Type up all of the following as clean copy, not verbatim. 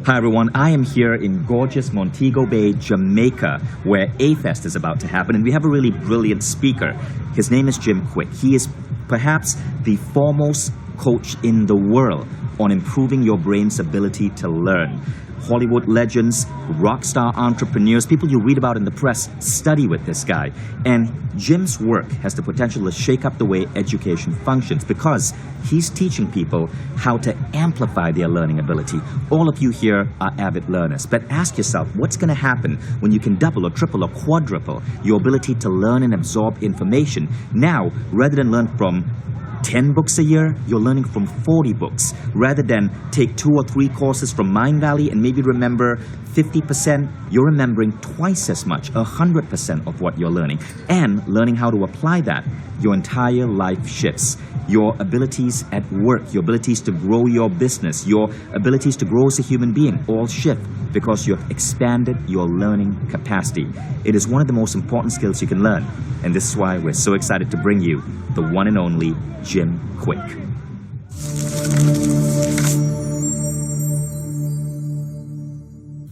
Hi everyone, I am here in gorgeous Montego Bay, Jamaica, where A-Fest is about to happen, and we have a really brilliant speaker. His name is Jim Kwik. He is perhaps the foremost coach in the world on improving your brain's ability to learn. Hollywood legends, rock star entrepreneurs, people you read about in the press study with this guy. And Jim's work has the potential to shake up the way education functions because he's teaching people how to amplify their learning ability. All of you here are avid learners, but ask yourself, what's going to happen when you can double or triple or quadruple your ability to learn and absorb information? Now, rather than learn from 10 books a year, you're learning from 40 books. Rather than take 2 or 3 courses from Mindvalley and maybe remember 50%, you're remembering twice as much, 100% of what you're learning. And learning how to apply that, your entire life shifts. Your abilities at work, your abilities to grow your business, your abilities to grow as a human being all shift because you have expanded your learning capacity. It is one of the most important skills you can learn. And this is why we're so excited to bring you the one and only Jim Kwik.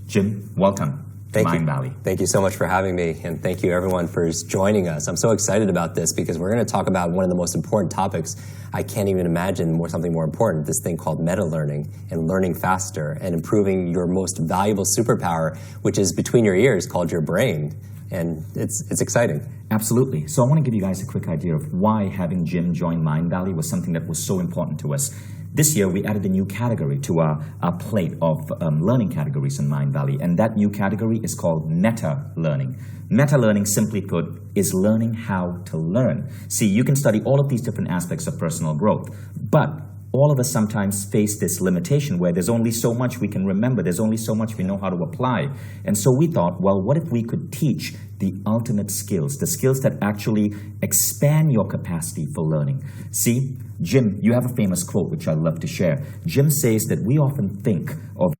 Jim, welcome. Thank you. Mindvalley. Thank you so much for having me, and thank you everyone for joining us. I'm so excited about this because we're going to talk about one of the most important topics. I can't even imagine something more important, this thing called meta-learning and learning faster and improving your most valuable superpower, which is between your ears, called your brain. And it's exciting. Absolutely. So I want to give you guys a quick idea of why having Jim join Mindvalley was something that was so important to us. This year, we added a new category to our plate of learning categories in Mindvalley, and that new category is called meta-learning. Meta-learning, simply put, is learning how to learn. See, you can study all of these different aspects of personal growth, but all of us sometimes face this limitation where there's only so much we can remember, there's only so much we know how to apply. And so we thought, well, what if we could teach the ultimate skills, the skills that actually expand your capacity for learning? See, Jim, you have a famous quote which I love to share. Jim says that we often think of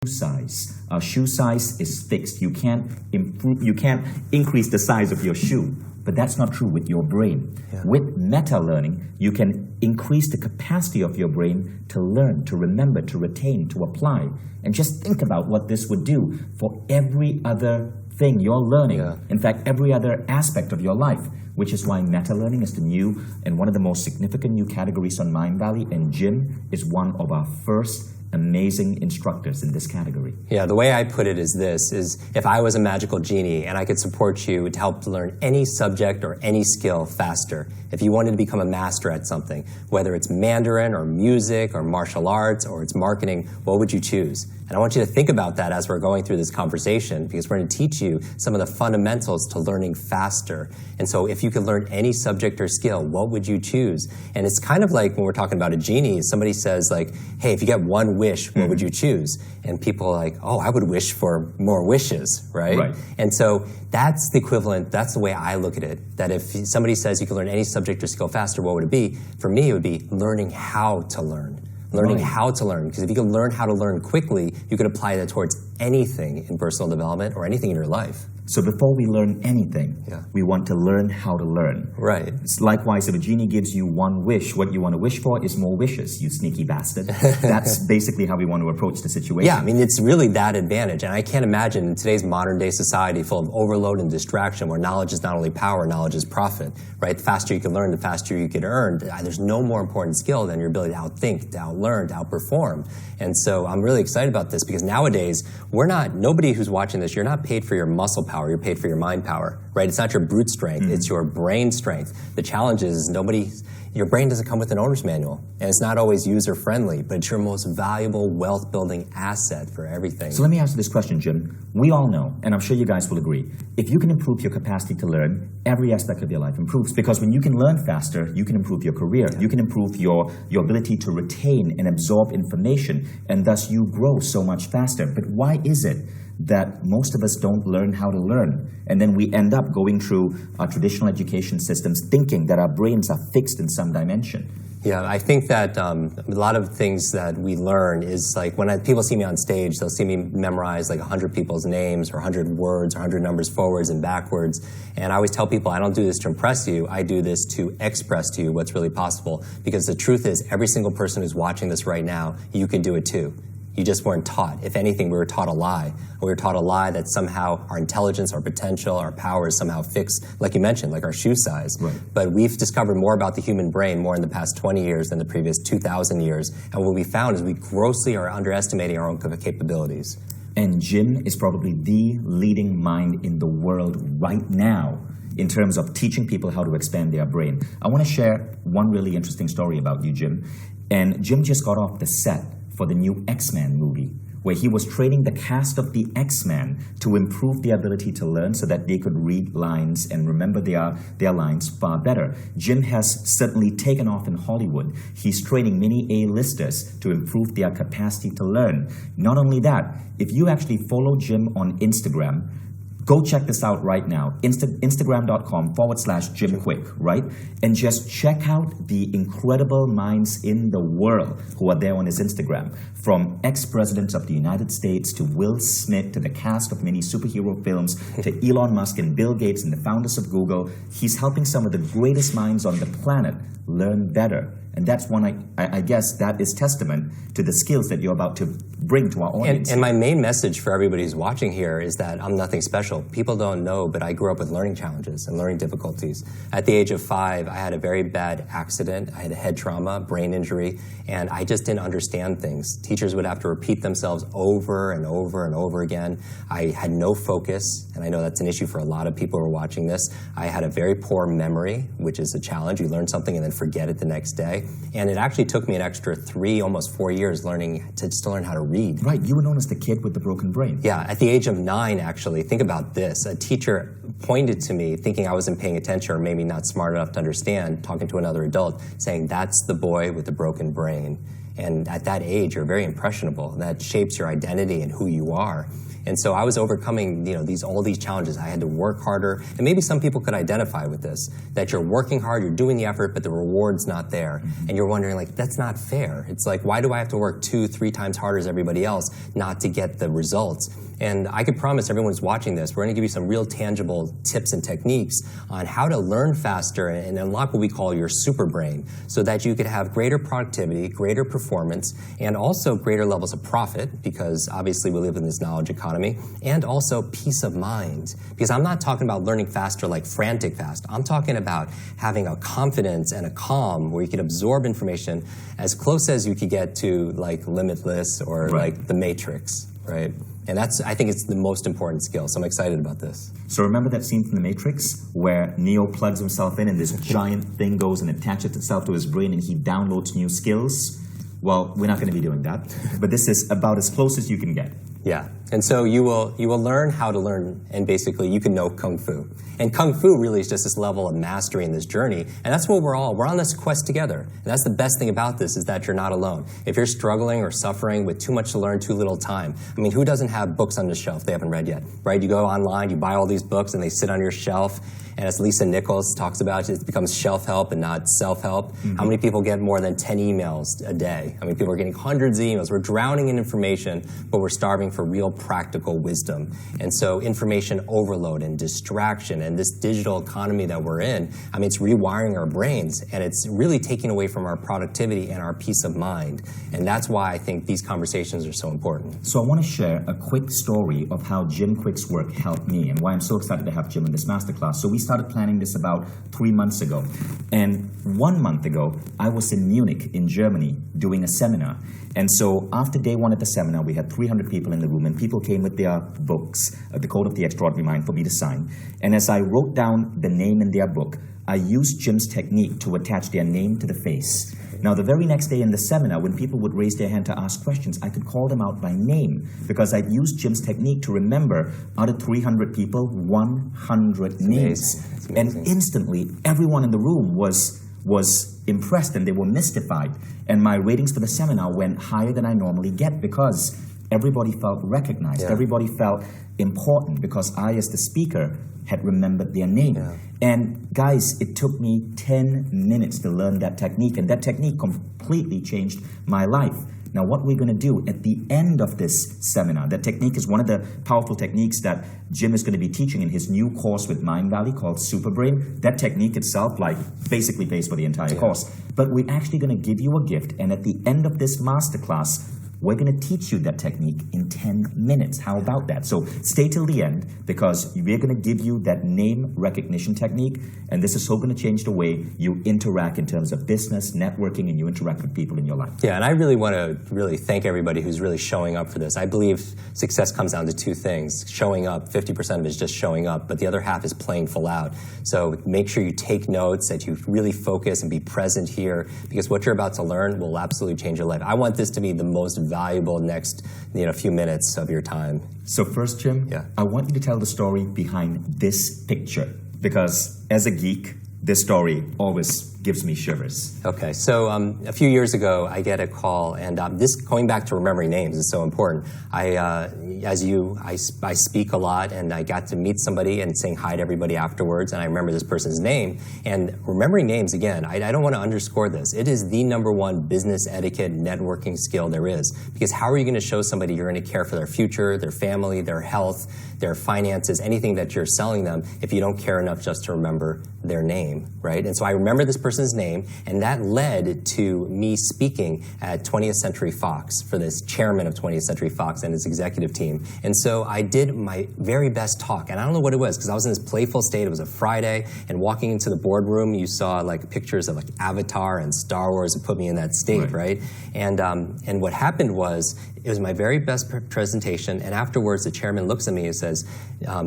size. Our shoe size is fixed. You can't increase the size of your shoe. But that's not true with your brain. Yeah. With meta-learning, you can increase the capacity of your brain to learn, to remember, to retain, to apply. And just think about what this would do for every other thing you're learning. Yeah. In fact, every other aspect of your life, which is why meta-learning is the new and one of the most significant new categories on Mindvalley. And Jim is one of our first amazing instructors in this category. Yeah, the way I put it is this, is if I was a magical genie and I could support you to help learn any subject or any skill faster, if you wanted to become a master at something, whether it's Mandarin or music or martial arts or it's marketing, what would you choose? And I want you to think about that as we're going through this conversation because we're going to teach you some of the fundamentals to learning faster. And so if you could learn any subject or skill, what would you choose? And it's kind of like when we're talking about a genie, somebody says like, hey, if you get one wish, what would you choose? And people are like, oh, I would wish for more wishes, right? And so that's the equivalent, that's the way I look at it, that if somebody says you can learn any subject or skill faster, what would it be? For me, it would be learning how to learn. Learning how to learn, because if you can learn how to learn quickly, you can apply that towards anything in personal development or anything in your life. So before we learn anything, we want to learn how to learn. Right. It's likewise, if a genie gives you one wish, what you want to wish for is more wishes, you sneaky bastard. That's basically how we want to approach the situation. Yeah, I mean, it's really that advantage. And I can't imagine in today's modern day society full of overload and distraction where knowledge is not only power, knowledge is profit, right? The faster you can learn, the faster you can earn. There's no more important skill than your ability to outthink, to outlearn, to outperform. And so I'm really excited about this because nowadays, nobody who's watching this, you're not paid for your muscle power, you're paid for your mind power, right? It's not your brute strength, it's your brain strength. The challenge is your brain doesn't come with an owner's manual, and it's not always user-friendly, but it's your most valuable wealth-building asset for everything. So let me ask you this question, Jim. We all know, and I'm sure you guys will agree, if you can improve your capacity to learn, every aspect of your life improves. Because when you can learn faster, you can improve your career, you can improve your ability to retain and absorb information, and thus you grow so much faster. But why is it that most of us don't learn how to learn? And then we end up going through our traditional education systems thinking that our brains are fixed in some dimension. Yeah, I think that a lot of things that we learn is like when people see me on stage, they'll see me memorize like 100 people's names or 100 words or 100 numbers forwards and backwards. And I always tell people I don't do this to impress you. I do this to express to you what's really possible. Because the truth is, every single person who's watching this right now, you can do it too. You just weren't taught. If anything, we were taught a lie. We were taught a lie that somehow our intelligence, our potential, our power is somehow fixed, like you mentioned, like our shoe size. Right. But we've discovered more about the human brain more in the past 20 years than the previous 2,000 years. And what we found is we grossly are underestimating our own capabilities. And Jim is probably the leading mind in the world right now in terms of teaching people how to expand their brain. I want to share one really interesting story about you, Jim. And Jim just got off the set for the new X-Men movie, where he was training the cast of the X-Men to improve their ability to learn so that they could read lines and remember their lines far better. Jim has certainly taken off in Hollywood. He's training many A-listers to improve their capacity to learn. Not only that, if you actually follow Jim on Instagram, go check this out right now, Instagram.com/Jim Kwik, right? And just check out the incredible minds in the world who are there on his Instagram. From ex-presidents of the United States to Will Smith to the cast of many superhero films to Elon Musk and Bill Gates and the founders of Google. He's helping some of the greatest minds on the planet learn better. And that's one, I guess, that is testament to the skills that you're about to bring to our audience. And my main message for everybody who's watching here is that I'm nothing special. People don't know, but I grew up with learning challenges and learning difficulties. At the age of 5, I had a very bad accident. I had a head trauma, brain injury, and I just didn't understand things. Teachers would have to repeat themselves over and over and over again. I had no focus, and I know that's an issue for a lot of people who are watching this. I had a very poor memory, which is a challenge. You learn something and then forget it the next day. And it actually took me an extra 3, almost 4 years learning to learn how to read. Right, you were known as the kid with the broken brain. Yeah, at the age of 9, actually, think about this. A teacher pointed to me, thinking I wasn't paying attention or maybe not smart enough to understand, talking to another adult, saying, "That's the boy with the broken brain." And at that age, you're very impressionable. That shapes your identity and who you are. And so I was overcoming, all these challenges. I had to work harder, and maybe some people could identify with this, that you're working hard, you're doing the effort, but the reward's not there. And you're wondering, that's not fair. It's like, why do I have to work 2, 3 times harder as everybody else not to get the results? And I could promise everyone who's watching this, we're going to give you some real tangible tips and techniques on how to learn faster and unlock what we call your super brain so that you could have greater productivity, greater performance, and also greater levels of profit, because obviously we live in this knowledge economy, and also peace of mind. Because I'm not talking about learning faster like frantic fast. I'm talking about having a confidence and a calm where you can absorb information as close as you could get to like Limitless or like The Matrix, right? And I think it's the most important skill, so I'm excited about this. So remember that scene from The Matrix where Neo plugs himself in and this giant thing goes and attaches itself to his brain and he downloads new skills? Well, we're not going to be doing that, but this is about as close as you can get. Yeah, and so you will learn how to learn, and basically you can know Kung Fu. And Kung Fu really is just this level of mastery in this journey, and that's what we're on this quest together. And that's the best thing about this, is that you're not alone. If you're struggling or suffering with too much to learn, too little time, I mean, who doesn't have books on the shelf they haven't read yet, right? You go online, you buy all these books, and they sit on your shelf, and as Lisa Nichols talks about, it becomes shelf-help and not self-help. Mm-hmm. How many people get more than 10 emails a day? I mean, people are getting hundreds of emails. We're drowning in information, but we're starving for real practical wisdom. And so information overload and distraction and this digital economy that we're in, I mean, it's rewiring our brains, and it's really taking away from our productivity and our peace of mind. And that's why I think these conversations are so important. So I want to share a quick story of how Jim Kwik's work helped me and why I'm so excited to have Jim in this masterclass. So we started planning this about 3 months ago. And 1 month ago, I was in Munich in Germany doing a seminar. And so after day 1 at the seminar, we had 300 people in the room, and people came with their books, The Code of the Extraordinary Mind, for me to sign. And as I wrote down the name in their book, I used Jim's technique to attach their name to the face. Now, the very next day in the seminar, when people would raise their hand to ask questions, I could call them out by name because I'd used Jim's technique to remember out of 300 people, 100 names. And instantly, everyone in the room was impressed and they were mystified. And my ratings for the seminar went higher than I normally get because everybody felt recognized. Yeah. Everybody felt important because I, as the speaker, had remembered their name. Yeah. And guys, it took me 10 minutes to learn that technique, and that technique completely changed my life. Now, what we're going to do at the end of this seminar, that technique is one of the powerful techniques that Jim is going to be teaching in his new course with Mindvalley called Superbrain. That technique itself, basically pays for the entire course. But we're actually going to give you a gift, and at the end of this masterclass, we're going to teach you that technique in 10 minutes. How about that? So stay till the end, because we're going to give you that name recognition technique, and this is so going to change the way you interact in terms of business, networking, and you interact with people in your life. Yeah, and I really want to thank everybody who's really showing up for this. I believe success comes down to two things. Showing up, 50% of it is just showing up, but the other half is playing full out. So make sure you take notes, that you really focus and be present here, because what you're about to learn will absolutely change your life. I want this to be the most valuable next few minutes of your time. So first, Jim, I want you to tell the story behind this picture, because as a geek, this story always gives me shivers. Okay, so a few years ago, I get a call, and this, going back to remembering names, is so important. I speak a lot, and I got to meet somebody and saying hi to everybody afterwards, and I remember this person's name. And remembering names, again, I don't want to underscore this. It is the #1 business etiquette networking skill there is, because how are you going to show somebody you're going to care for their future, their family, their health, their finances, anything that you're selling them, if you don't care enough just to remember their name, right? And so I remember this person's name, and that led to me speaking at 20th Century Fox for this chairman of 20th Century Fox and his executive team. And so I did my very best talk, and I don't know what it was, because I was in this playful state. It was a Friday, and walking into the boardroom, you saw pictures of Avatar and Star Wars, and put me in that state, right? And what happened was, it was my very best presentation, and afterwards the chairman looks at me and says,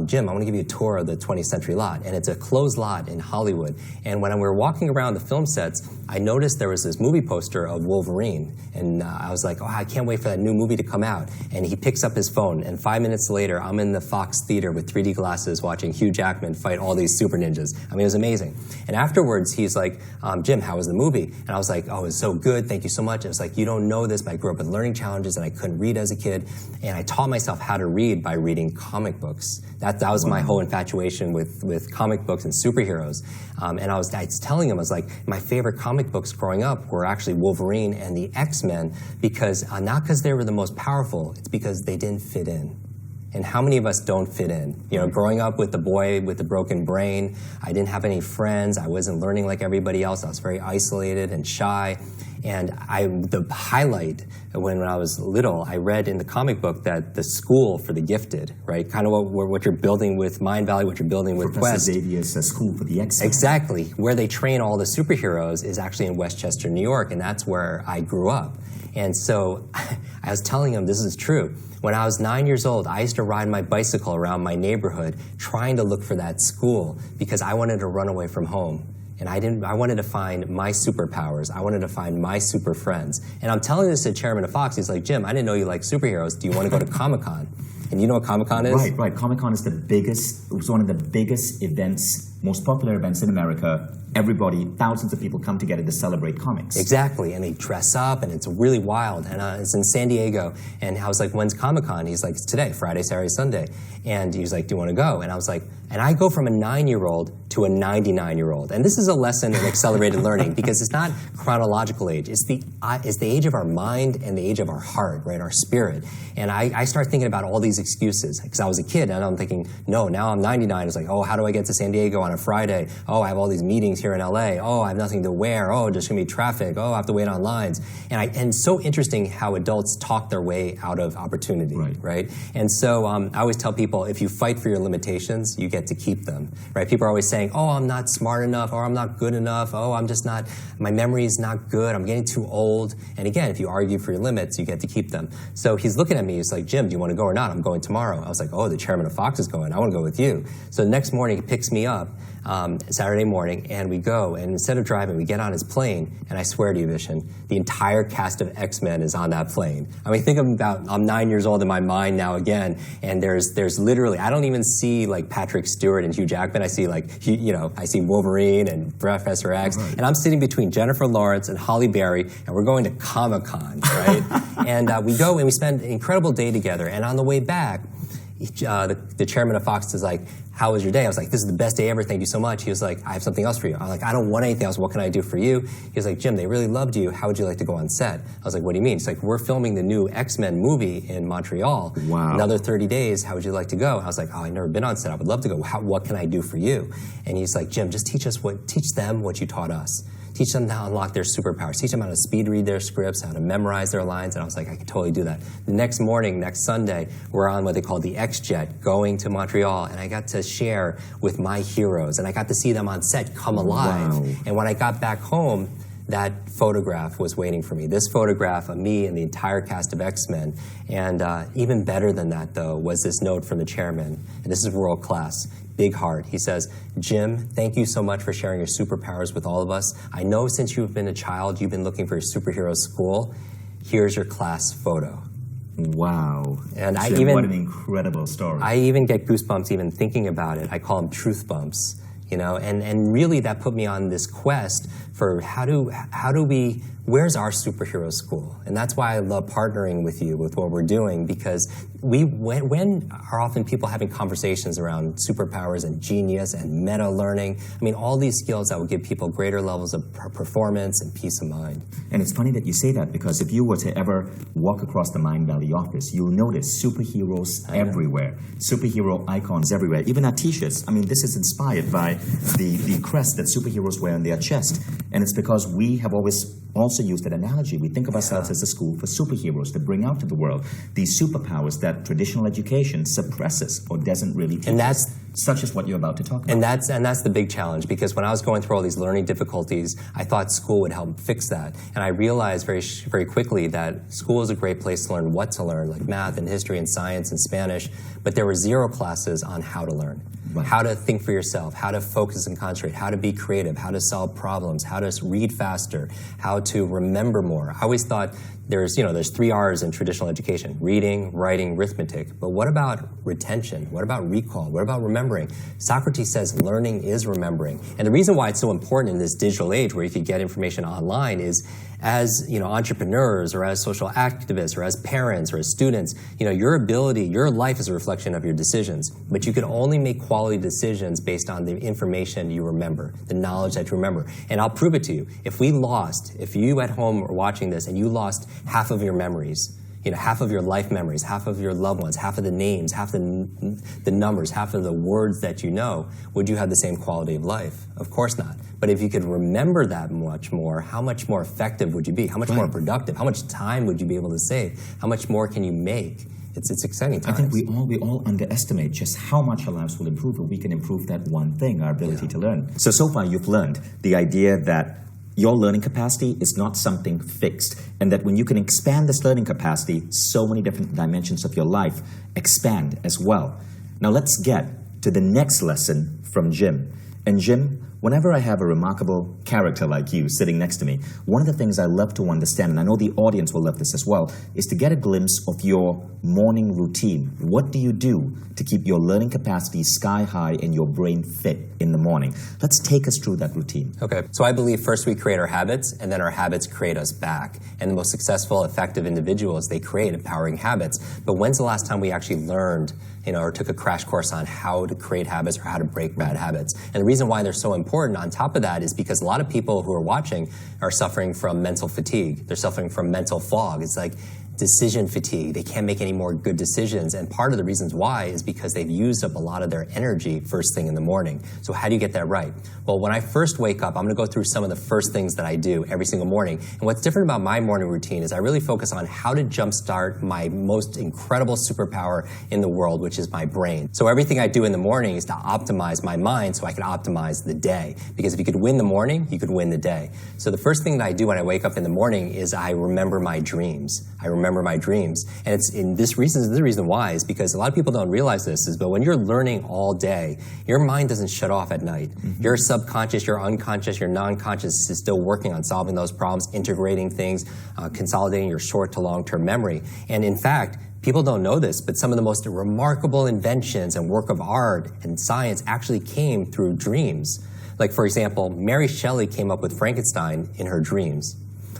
Jim, I want to give you a tour of the 20th Century lot, and it's a closed lot in Hollywood. And when we were walking around the film sets, I noticed there was this movie poster of Wolverine, and I was like, oh, I can't wait for that new movie to come out. And he picks up his phone, and 5 minutes later, I'm in the Fox Theater with 3D glasses watching Hugh Jackman fight all these super ninjas. I mean, it was amazing. And afterwards, he's like, Jim, how was the movie? And I was like, oh, it was so good, thank you so much. It was like, you don't know this, but I grew up with learning challenges, and I couldn't read as a kid, and I taught myself how to read by reading comic books. That was my whole infatuation with comic books and superheroes. And I was telling him, I was like, my favorite comic books growing up were actually Wolverine and the X-Men, because not because they were the most powerful, it's because they didn't fit in. And how many of us don't fit in? Growing up with the boy with the broken brain, I didn't have any friends, I wasn't learning like everybody else, I was very isolated and shy. And the highlight, when I was little, I read in the comic book that the school for the gifted, right? Kind of what you're building with Mindvalley, what you're building with Quest. Professor Xavier's school for the X-Men. Exactly. Where they train all the superheroes is actually in Westchester, New York, and that's where I grew up. And so I was telling him this is true. When I was 9 years old, I used to ride my bicycle around my neighborhood trying to look for that school because I wanted to run away from home. And I wanted to find my superpowers. I wanted to find my super friends. And I'm telling this to the chairman of Fox. He's like, Jim, I didn't know you like superheroes. Do you want to go to Comic-Con? And you know what Comic-Con is? Right. Comic-Con is it's one of the biggest events, most popular events in America. Everybody, thousands of people come together to celebrate comics. Exactly, and they dress up, and it's really wild. And it's in San Diego. And I was like, when's Comic-Con? He's like, it's today, Friday, Saturday, Sunday. And he was like, do you want to go? And I was like, and I go from a 9-year-old to a 99-year-old. And this is a lesson in accelerated learning, because it's not chronological age. It's the age of our mind and the age of our heart, right, our spirit. And I start thinking about all these excuses, because I was a kid, and I'm thinking, no, now I'm 99. It's like, oh, how do I get to San Diego on a Friday? Oh, I have all these meetings here in LA. Oh, I have nothing to wear. Oh, there's going to be traffic. Oh, I have to wait on lines. And it's so interesting how adults talk their way out of opportunity, right? And so I always tell people, if you fight for your limitations, you get to keep them, right? People are always saying, oh, I'm not smart enough, or I'm not good enough. Oh, I'm just not, my memory is not good. I'm getting too old. And again, if you argue for your limits, you get to keep them. So he's looking at me. He's like, Jim, do you want to go or not? I'm going tomorrow. I was like, oh, the chairman of Fox is going. I want to go with you. So the next morning, he picks me up, Saturday morning, and we go, and instead of driving, we get on his plane, and I swear to you, Vishen, the entire cast of X-Men is on that plane. I mean, think about, I'm 9 years old in my mind now again, and there's literally, I don't even see like Patrick Stewart and Hugh Jackman. I see like, I see Wolverine and Professor X, right. And I'm sitting between Jennifer Lawrence and Halle Berry, and we're going to Comic-Con, right? And we go and we spend an incredible day together, and on the way back, the chairman of Fox is like, how was your day? I was like, this is the best day ever, thank you so much. He was like, I have something else for you. I'm like, I don't want anything else, what can I do for you? He was like, Jim, they really loved you, how would you like to go on set? I was like, what do you mean? He's like, we're filming the new X-Men movie in Montreal. Wow. Another 30 days, how would you like to go? I was like, oh, I've never been on set, I would love to go. What can I do for you? And he's like, Jim, just teach them what you taught us. Teach them how to unlock their superpowers. Teach them how to speed read their scripts, how to memorize their lines. And I was like, I can totally do that. The next morning, next Sunday, we're on what they call the X-Jet, going to Montreal, and I got to share with my heroes, and I got to see them on set come alive. Wow. And when I got back home, that photograph was waiting for me. This photograph of me and the entire cast of X-Men. And even better than that, though, was this note from the chairman. And this is world class. Big heart. He says, Jim, thank you so much for sharing your superpowers with all of us. I know since you've been a child, you've been looking for your superhero school. Here's your class photo. Wow. And Jim, what an incredible story. I even get goosebumps even thinking about it. I call them truth bumps. And really that put me on this quest for where's our superhero school? And that's why I love partnering with you with what we're doing, because when are often people having conversations around superpowers and genius and meta learning? I mean, all these skills that will give people greater levels of performance and peace of mind. And it's funny that you say that, because if you were to ever walk across the Mindvalley office, you'll notice superheroes everywhere, superhero icons everywhere, even our t-shirts. I mean, this is inspired by the crest that superheroes wear on their chest. And it's because we have always also used that analogy. We think of ourselves as a school for superheroes to bring out to the world these superpowers that traditional education suppresses or doesn't really teach. And that's such as what you're about to talk about. And that's the big challenge, because when I was going through all these learning difficulties, I thought school would help fix that. And I realized very, very quickly that school is a great place to learn what to learn, like math and history and science and Spanish, but there were 0 classes on how to learn. Right. How to think for yourself, how to focus and concentrate, how to be creative, how to solve problems, how to read faster, how to remember more. I always thought there's 3 R's in traditional education: reading, writing, arithmetic. But what about retention? What about recall? What about remembering? Socrates says learning is remembering. And the reason why it's so important in this digital age where you can get information online is, as entrepreneurs or as social activists or as parents or as students, your life is a reflection of your decisions. But you can only make quality decisions based on the information you remember, the knowledge that you remember. And I'll prove it to you. If you at home are watching this and you lost half of your memories, half of your life memories, half of your loved ones, half of the names, half the numbers, half of the words that you know, would you have the same quality of life? Of course not. But if you could remember that much more, how much more effective would you be? How much more productive? How much time would you be able to save? How much more can you make? It's exciting times. I think we all underestimate just how much our lives will improve if we can improve that one thing, our ability to learn. So far you've learned the idea that your learning capacity is not something fixed, and that when you can expand this learning capacity, so many different dimensions of your life expand as well. Now let's get to the next lesson from Jim. And Jim, whenever I have a remarkable character like you sitting next to me, one of the things I love to understand, and I know the audience will love this as well, is to get a glimpse of your morning routine. What do you do to keep your learning capacity sky high and your brain fit in the morning? Let's take us through that routine. Okay, so I believe first we create our habits, and then our habits create us back. And the most successful, effective individuals, they create empowering habits. But when's the last time we actually learned, or took a crash course on how to create habits or how to break bad habits? And the reason why they're so important on top of that is because a lot of people who are watching are suffering from mental fatigue. They're suffering from mental fog. It's like decision fatigue. They can't make any more good decisions. And part of the reasons why is because they've used up a lot of their energy first thing in the morning. So how do you get that right? Well, when I first wake up, I'm going to go through some of the first things that I do every single morning. And what's different about my morning routine is I really focus on how to jumpstart my most incredible superpower in the world, which is my brain. So everything I do in the morning is to optimize my mind so I can optimize the day. Because if you could win the morning, you could win the day. So the first thing that I do when I wake up in the morning is I remember my dreams. I remember remember my dreams. And this reason why is because a lot of people don't realize this, but when you're learning all day, your mind doesn't shut off at night. Your subconscious, your unconscious, your non-conscious is still working on solving those problems, integrating things, consolidating your short to long-term memory. And in fact, people don't know this, but some of the most remarkable inventions and work of art and science actually came through dreams. Like, for example, Mary Shelley came up with Frankenstein in her dreams.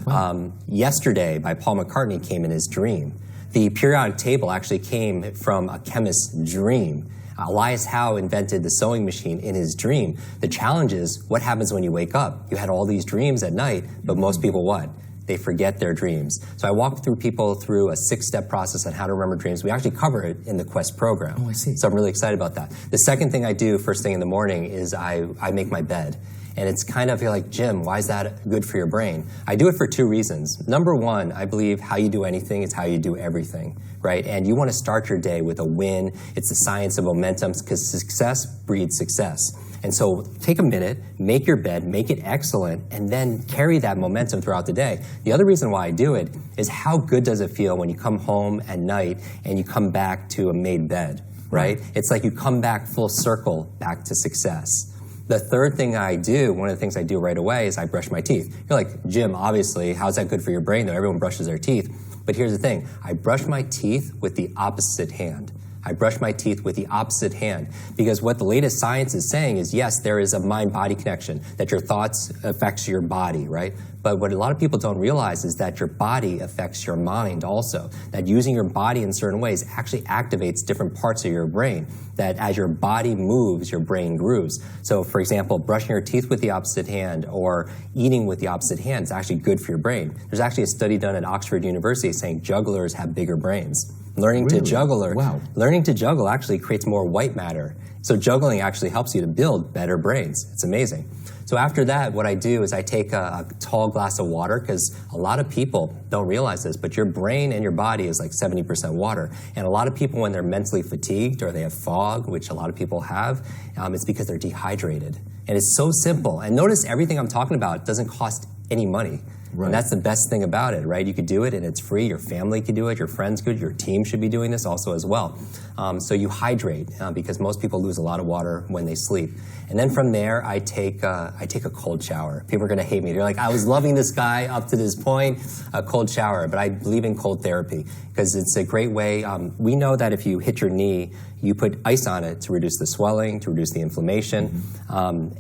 Wow. Yesterday by Paul McCartney came in his dream. The periodic table actually came from a chemist's dream. Elias Howe invented the sewing machine in his dream. The challenge is, what happens when you wake up? You had all these dreams at night, but most people what? They forget their dreams. So I walk people through a 6-step process on how to remember dreams. We actually cover it in the Quest program. Oh, I see. So I'm really excited about that. The second thing I do first thing in the morning is I make my bed. And it's kind of, you're like, Jim, why is that good for your brain? I do it for 2 reasons. Number one, I believe how you do anything is how you do everything, right? And you want to start your day with a win. It's the science of momentum, because success breeds success. And so take a minute, make your bed, make it excellent, and then carry that momentum throughout the day. The other reason why I do it is how good does it feel when you come home at night and you come back to a made bed, right? It's like you come back full circle back to success. The third thing I do, one of the things I do right away, is I brush my teeth. You're like, Jim, obviously, how's that good for your brain, though? Everyone brushes their teeth. But here's the thing. I brush my teeth with the opposite hand. I brush my teeth with the opposite hand, because what the latest science is saying is, yes, there is a mind-body connection, that your thoughts affects your body, right? But what a lot of people don't realize is that your body affects your mind also, that using your body in certain ways actually activates different parts of your brain, that as your body moves, your brain grooves. So, for example, brushing your teeth with the opposite hand or eating with the opposite hand is actually good for your brain. There's actually a study done at Oxford University saying jugglers have bigger brains. Learning to juggle actually creates more white matter. So juggling actually helps you to build better brains. It's amazing. So after that, what I do is I take a tall glass of water, because a lot of people don't realize this, but your brain and your body is like 70% water. And a lot of people, when they're mentally fatigued or they have fog, which a lot of people have, it's because they're dehydrated. And it's so simple. And notice everything I'm talking about doesn't cost any money. Right. And that's the best thing about it, right? You could do it and it's free. Your family could do it. Your friends could. Your team should be doing this also as well. So you hydrate, because most people lose a lot of water when they sleep. And then from there, I take a cold shower. People are going to hate me. They're like, I was loving this guy up to this point, a cold shower. But I believe in cold therapy, because it's a great way. We know that if you hit your knee, you put ice on it to reduce the swelling, to reduce the inflammation. Top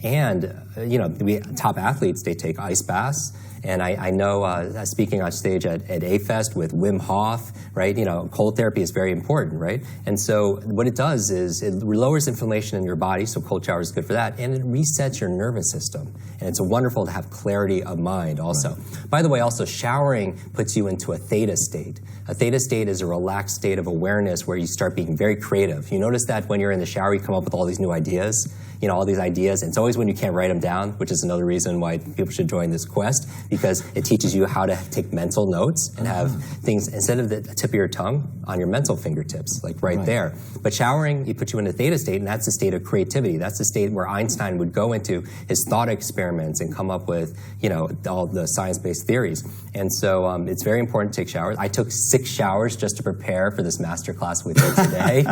athletes, they take ice baths. And I know, speaking on stage at A-Fest with Wim Hof, right? Cold therapy is very important, right? And so what it does is it lowers inflammation in your body, so cold shower is good for that, and it resets your nervous system. And it's wonderful to have clarity of mind also. Right. By the way, also showering puts you into a theta state. A theta state is a relaxed state of awareness where you start being very creative. You notice that when you're in the shower, you come up with all these new ideas, all these ideas. And it's always when you can't write them down, which is another reason why people should join this quest, because it teaches you how to take mental notes and have things, instead of the tip of your tongue, on your mental fingertips, like right there. But showering, it puts you in a theta state, and that's a state of creativity. That's the state where Einstein would go into his thought experiments and come up with, all the science-based theories. And so it's very important to take showers. I took 6 showers just to prepare for this masterclass with you today.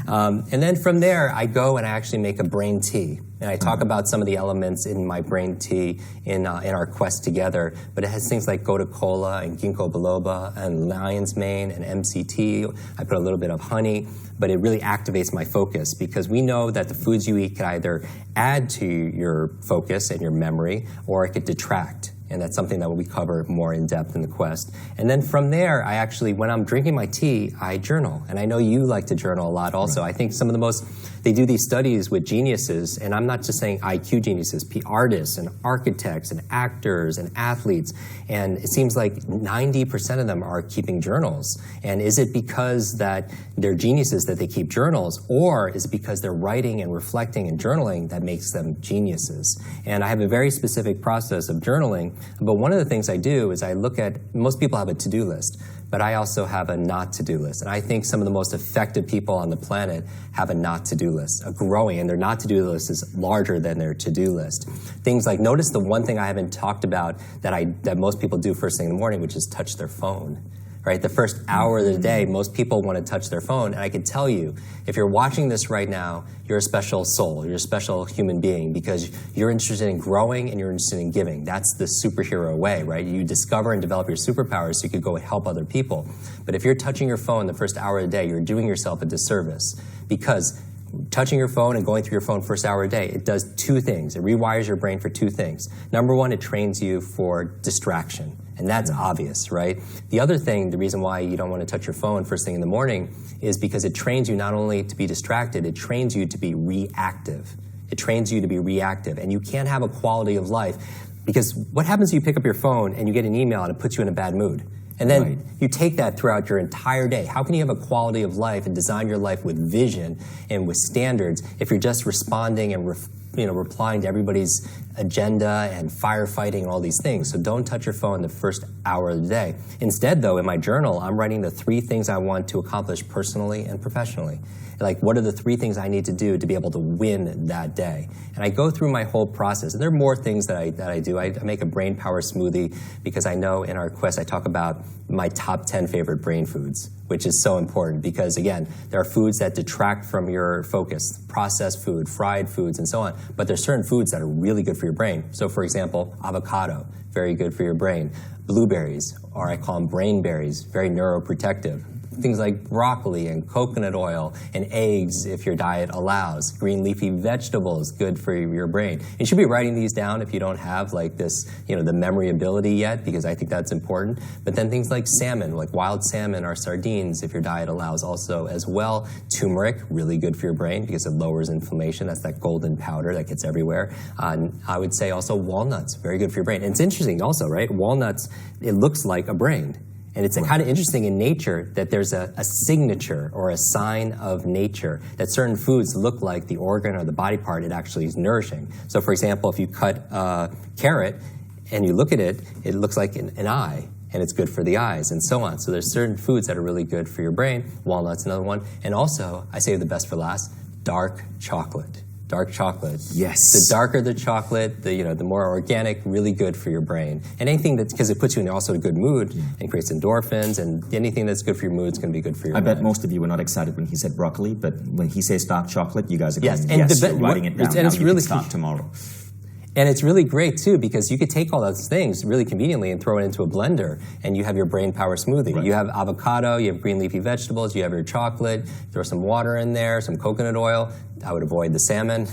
And then from there, I go and I actually make a brain tea. And I talk about some of the elements in my brain tea in our quest together. But it has things like gotu kola and ginkgo biloba and lion's mane and MCT. I put a little bit of honey. But it really activates my focus, because we know that the foods you eat can either add to your focus and your memory, or it could detract. And that's something that we cover more in depth in the quest. And then from there, I actually, when I'm drinking my tea, I journal. And I know you like to journal a lot also. Right. I think some of the most, they do these studies with geniuses, and I'm not just saying IQ geniuses, artists and architects and actors and athletes. And it seems like 90% of them are keeping journals. And is it because that they're geniuses that they keep journals, or is it because they're writing and reflecting and journaling that makes them geniuses? And I have a very specific process of journaling. But one of the things I do is I look at, most people have a to-do list, but I also have a not-to-do list. And I think some of the most effective people on the planet have a not-to-do list, a growing, and their not-to-do list is larger than their to-do list. Things like, notice the one thing I haven't talked about that most people do first thing in the morning, which is touch their phone. right? The first hour of the day, most people want to touch their phone. And I can tell you, if you're watching this right now, you're a special soul. You're a special human being because you're interested in growing and you're interested in giving. That's the superhero way, right? You discover and develop your superpowers so you could go and help other people. But if you're touching your phone the first hour of the day, you're doing yourself a disservice because touching your phone and going through your phone first hour a day, it does two things. It rewires your brain for two things. Number one, it trains you for distraction. And that's obvious, right? The other thing, the reason why you don't want to touch your phone first thing in the morning is because it trains you not only to be distracted, it trains you to be reactive. It trains you to be reactive. And you can't have a quality of life because what happens if you pick up your phone and you get an email and it puts you in a bad mood? And then you take that throughout your entire day. How can you have a quality of life and design your life with vision and with standards if you're just responding and replying to everybody's agenda and firefighting and all these things? So don't touch your phone the first hour of the day. Instead, though, in my journal, I'm writing the 3 things I want to accomplish personally and professionally. Like, what are the 3 things I need to do to be able to win that day? And I go through my whole process. And there are more things that I do. I make a brain power smoothie because I know in our quest I talk about my top 10 favorite brain foods, which is so important because, again, there are foods that detract from your focus, processed food, fried foods, and so on. But there's certain foods that are really good for your brain. So, for example, avocado, very good for your brain. Blueberries, or I call them brain berries, very neuroprotective. Things like broccoli and coconut oil and eggs, if your diet allows. Green leafy vegetables, good for your brain. You should be writing these down if you don't have like this, the memory ability yet, because I think that's important. But then things like salmon, like wild salmon or sardines, if your diet allows also as well. Turmeric, really good for your brain because it lowers inflammation. That's that golden powder that gets everywhere. I would say also walnuts, very good for your brain. And it's interesting also, right? Walnuts, it looks like a brain. And it's kind of interesting in nature that there's a signature or a sign of nature that certain foods look like the organ or the body part it actually is nourishing. So, for example, if you cut a carrot and you look at it, it looks like an eye, and it's good for the eyes, and so on. So there's certain foods that are really good for your brain. Walnuts, another one. And also, I save the best for last, dark chocolate. Dark chocolate. Yes. The darker the chocolate, the more organic, really good for your brain. And anything because it puts you in also a good mood and creates endorphins, and anything that's good for your mood is going to be good for your I mind. bet most of you were not excited when he said broccoli, but when he says dark chocolate, you guys are going, yes, you're writing it down. And it's really start tomorrow. And it's really great, too, because you could take all those things really conveniently and throw it into a blender, and you have your brain power smoothie. Right. You have avocado, you have green leafy vegetables, you have your chocolate, throw some water in there, some coconut oil. I would avoid the salmon.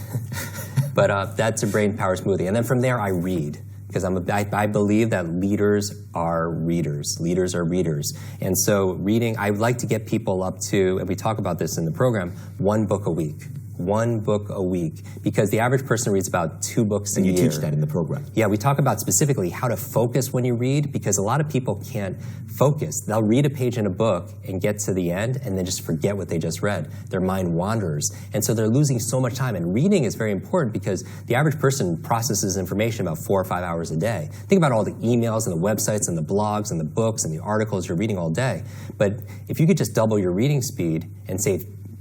But that's a brain power smoothie. And then from there, I read. Because I believe that leaders are readers. Leaders are readers. And so reading, I would like to get people up to, and we talk about this in the program, 1 book a week. 1 book a week, because the average person reads about 2 books a year. And you teach that in the program. Yeah, we talk about specifically how to focus when you read, because a lot of people can't focus. They'll read a page in a book and get to the end and then just forget what they just read. Their mind wanders. And so they're losing so much time. And reading is very important because the average person processes information about 4 or 5 hours a day. Think about all the emails and the websites and the blogs and the books and the articles you're reading all day. But if you could just double your reading speed and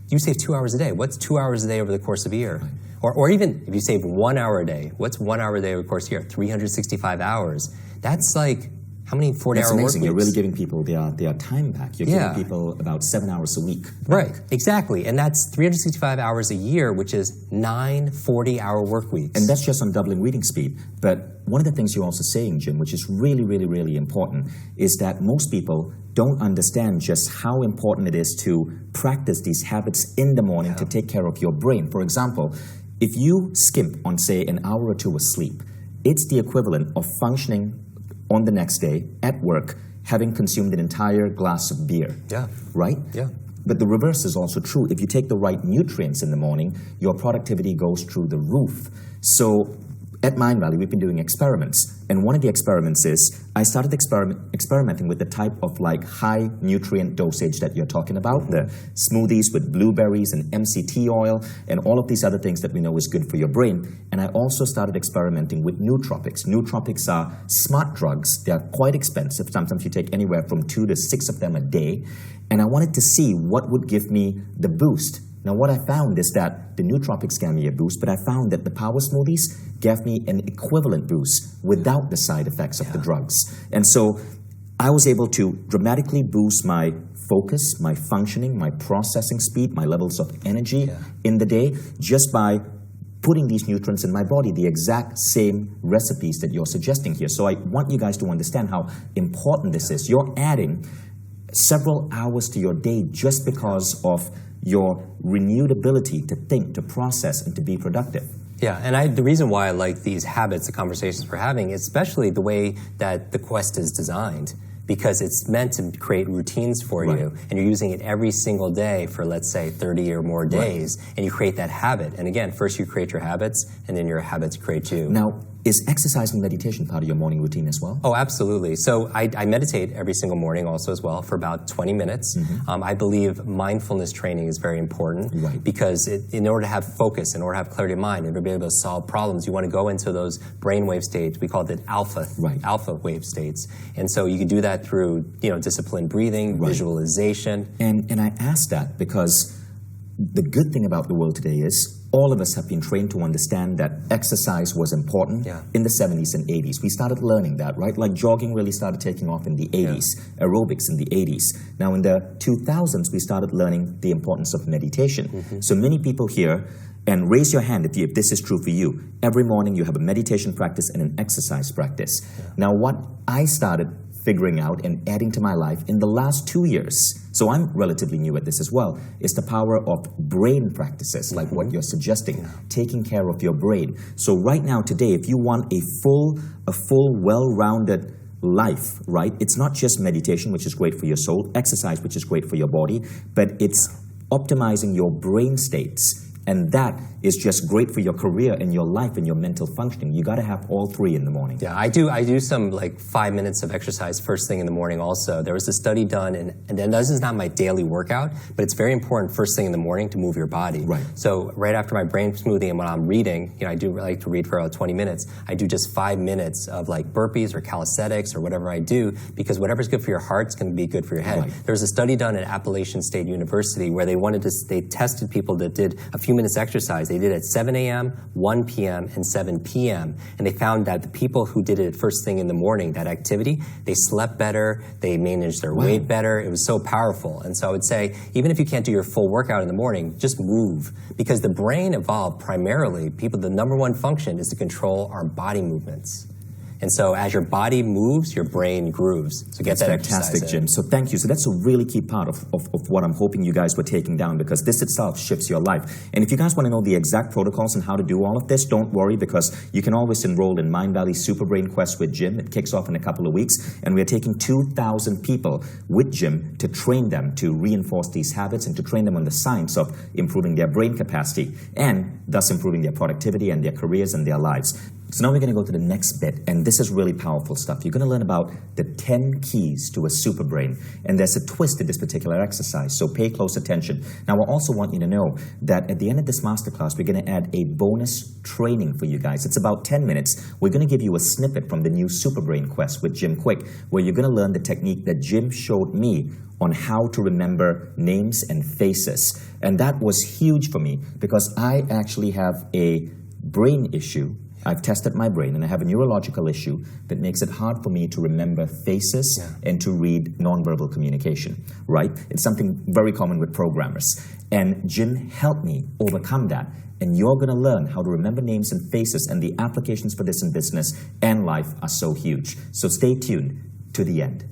you save 2 hours a day. What's 2 hours a day over the course of a year? Or even if you save 1 hour a day, what's 1 hour a day over the course of a year? 365 hours. That's like, how many 40-hour work weeks? That's amazing. You're really giving people their time back. You're giving people about 7 hours a week. Right, exactly. And that's 365 hours a year, which is 9 40-hour work weeks. And that's just on doubling reading speed. But one of the things you're also saying, Jim, which is really, really, really important, is that most people don't understand just how important it is to practice these habits in the morning to take care of your brain. For example, if you skimp on, say, an hour or 2 of sleep, it's the equivalent of functioning on the next day at work, having consumed an entire glass of beer. Yeah. Right? Yeah. But the reverse is also true. If you take the right nutrients in the morning, your productivity goes through the roof. So at Mindvalley, we've been doing experiments. And one of the experiments is, I started experimenting with the type of high nutrient dosage that you're talking about, the smoothies with blueberries and MCT oil and all of these other things that we know is good for your brain. And I also started experimenting with nootropics. Nootropics are smart drugs. They're quite expensive. Sometimes you take anywhere from 2 to 6 of them a day. And I wanted to see what would give me the boost. Now, what I found is that the nootropics gave me a boost, but I found that the power smoothies gave me an equivalent boost without the side effects of the drugs. And so I was able to dramatically boost my focus, my functioning, my processing speed, my levels of energy in the day just by putting these nutrients in my body, the exact same recipes that you're suggesting here. So I want you guys to understand how important this is. You're adding several hours to your day just because of your renewed ability to think, to process, and to be productive. Yeah, and the reason why I like these habits, the conversations we're having, is especially the way that the Quest is designed, because it's meant to create routines for you, and you're using it every single day for, let's say, 30 or more days, and you create that habit. And again, first you create your habits, and then your habits create you. Now, is exercise and meditation part of your morning routine as well? Oh, absolutely. So I meditate every single morning also as well for about 20 minutes. I believe mindfulness training is very important because in order to have focus, in order to have clarity of mind, in order to be able to solve problems, you want to go into those brainwave states. We call it alpha wave states. And so you can do that through, disciplined breathing, visualization. And I ask that because the good thing about the world today is all of us have been trained to understand that exercise was important in the 70s and 80s. We started learning that, right? Like jogging really started taking off in the 80s, aerobics in the 80s. Now in the 2000s, we started learning the importance of meditation. So many people here, and raise your hand if this is true for you, every morning you have a meditation practice and an exercise practice. Now what I started figuring out and adding to my life in the last 2 years, so I'm relatively new at this as well, is the power of brain practices, like what you're suggesting, taking care of your brain. So right now, today, if you want a full, well-rounded life, right? It's not just meditation, which is great for your soul, exercise, which is great for your body, but it's optimizing your brain states. And that is just great for your career and your life and your mental functioning. You got to have all three in the morning. Yeah, I do some 5 minutes of exercise first thing in the morning also. There was a study done, and this is not my daily workout, but it's very important first thing in the morning to move your body. Right. So right after my brain smoothie and when I'm reading, I do like to read for about 20 minutes, I do just 5 minutes of burpees or calisthenics or whatever I do, because whatever's good for your heart is going to be good for your head. There was a study done at Appalachian State University where they tested people that did a few minutes exercise. They did it at 7 a.m., 1 p.m., and 7 p.m. And they found that the people who did it first thing in the morning, that activity, they slept better, they managed their weight better. It was so powerful. And so I would say, even if you can't do your full workout in the morning, just move. Because the brain evolved primarily, the number one function is to control our body movements. And so as your body moves, your brain grooves. So get that exercise fantastic, Jim. So thank you. So that's a really key part of what I'm hoping you guys were taking down, because this itself shifts your life. And if you guys want to know the exact protocols and how to do all of this, don't worry, because you can always enroll in Mindvalley Super Brain Quest with Jim. It kicks off in a couple of weeks. And we're taking 2,000 people with Jim to train them to reinforce these habits and to train them on the science of improving their brain capacity and thus improving their productivity and their careers and their lives. So now we're going to go to the next bit, and this is really powerful stuff. You're going to learn about the 10 keys to a super brain, and there's a twist to this particular exercise, so pay close attention. Now, I also want you to know that at the end of this masterclass, we're going to add a bonus training for you guys. It's about 10 minutes. We're going to give you a snippet from the new Super Brain Quest with Jim Kwik, where you're going to learn the technique that Jim showed me on how to remember names and faces. And that was huge for me because I actually have a brain issue. I've tested my brain, and I have a neurological issue that makes it hard for me to remember faces and to read nonverbal communication, right? It's something very common with programmers. And Jim helped me overcome that. And you're going to learn how to remember names and faces, and the applications for this in business and life are so huge. So stay tuned to the end.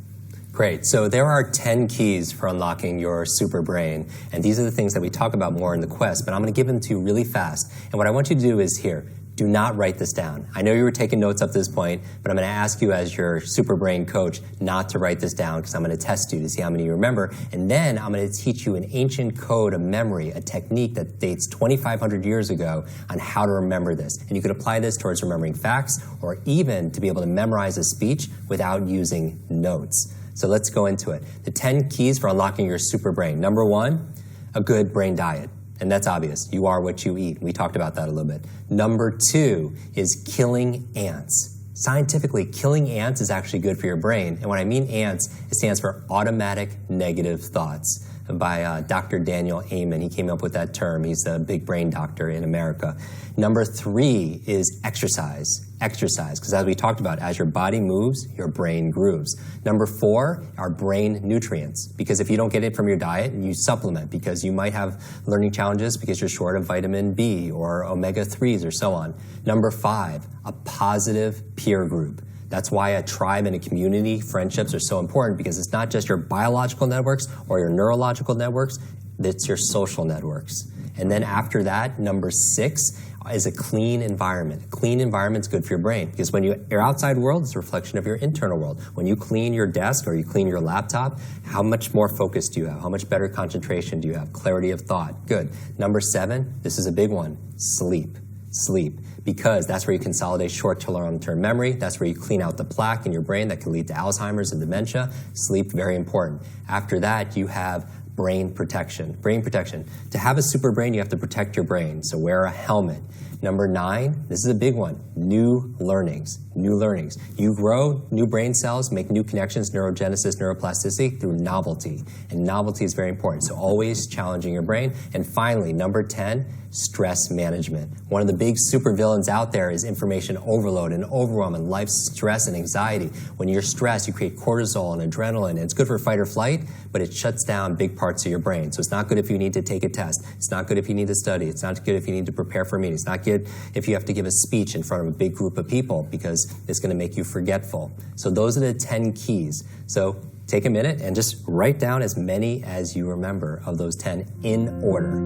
Great. So there are 10 keys for unlocking your super brain. And these are the things that we talk about more in the Quest, but I'm going to give them to you really fast. And what I want you to do is here. Do not write this down. I know you were taking notes up to this point, but I'm going to ask you as your super brain coach not to write this down, because I'm going to test you to see how many you remember. And then I'm going to teach you an ancient code of memory, a technique that dates 2,500 years ago on how to remember this. And you could apply this towards remembering facts or even to be able to memorize a speech without using notes. So let's go into it. The 10 keys for unlocking your super brain. Number 1, a good brain diet. And that's obvious. You are what you eat. We talked about that a little bit. Number 2 is killing ants. Scientifically, killing ants is actually good for your brain. And when I mean ants, it stands for automatic negative thoughts. by Dr. Daniel Amen. He came up with that term. He's a big brain doctor in America. Number 3 is exercise. Exercise, because as we talked about, as your body moves, your brain grooves. Number 4 are brain nutrients, because if you don't get it from your diet, you supplement, because you might have learning challenges because you're short of vitamin B or omega-3s or so on. Number 5, a positive peer group. That's why a tribe and a community, friendships are so important, because it's not just your biological networks or your neurological networks, it's your social networks. And then after that, number 6 is a clean environment. A clean environment's good for your brain, because when your outside world is a reflection of your internal world. When you clean your desk or you clean your laptop, how much more focus do you have? How much better concentration do you have? Clarity of thought. Good. Number 7, this is a big one, sleep. Sleep. Because that's where you consolidate short to long-term memory. That's where you clean out the plaque in your brain that can lead to Alzheimer's and dementia. Sleep, very important. After that, you have brain protection. Brain protection. To have a super brain, you have to protect your brain. So wear a helmet. Number 9, this is a big one, new learnings. New learnings. You grow new brain cells, make new connections, neurogenesis, neuroplasticity through novelty. And novelty is very important. So always challenging your brain. And finally, number 10, stress management. One of the big supervillains out there is information overload and overwhelm and life stress and anxiety. When you're stressed, you create cortisol and adrenaline. And it's good for fight or flight, but it shuts down big parts of your brain. So it's not good if you need to take a test. It's not good if you need to study. It's not good if you need to prepare for a meeting. It's not good if you have to give a speech in front of a big group of people, because it's going to make you forgetful. So those are the 10 keys. So take a minute and just write down as many as you remember of those 10 in order.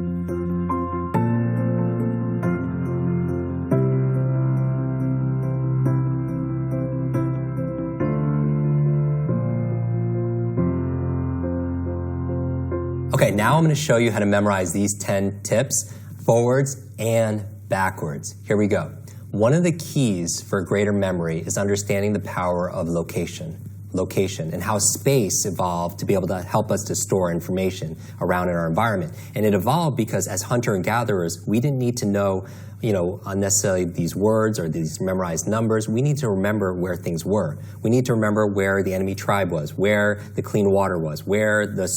Okay, now I'm going to show you how to memorize these 10 tips forwards and backwards. Here we go. One of the keys for greater memory is understanding the power of location. Location and how space evolved to be able to help us to store information around in our environment. And it evolved because as hunter and gatherers, we didn't need to know, unnecessarily these words or these memorized numbers. We need to remember where things were. We need to remember where the enemy tribe was, where the clean water was, where the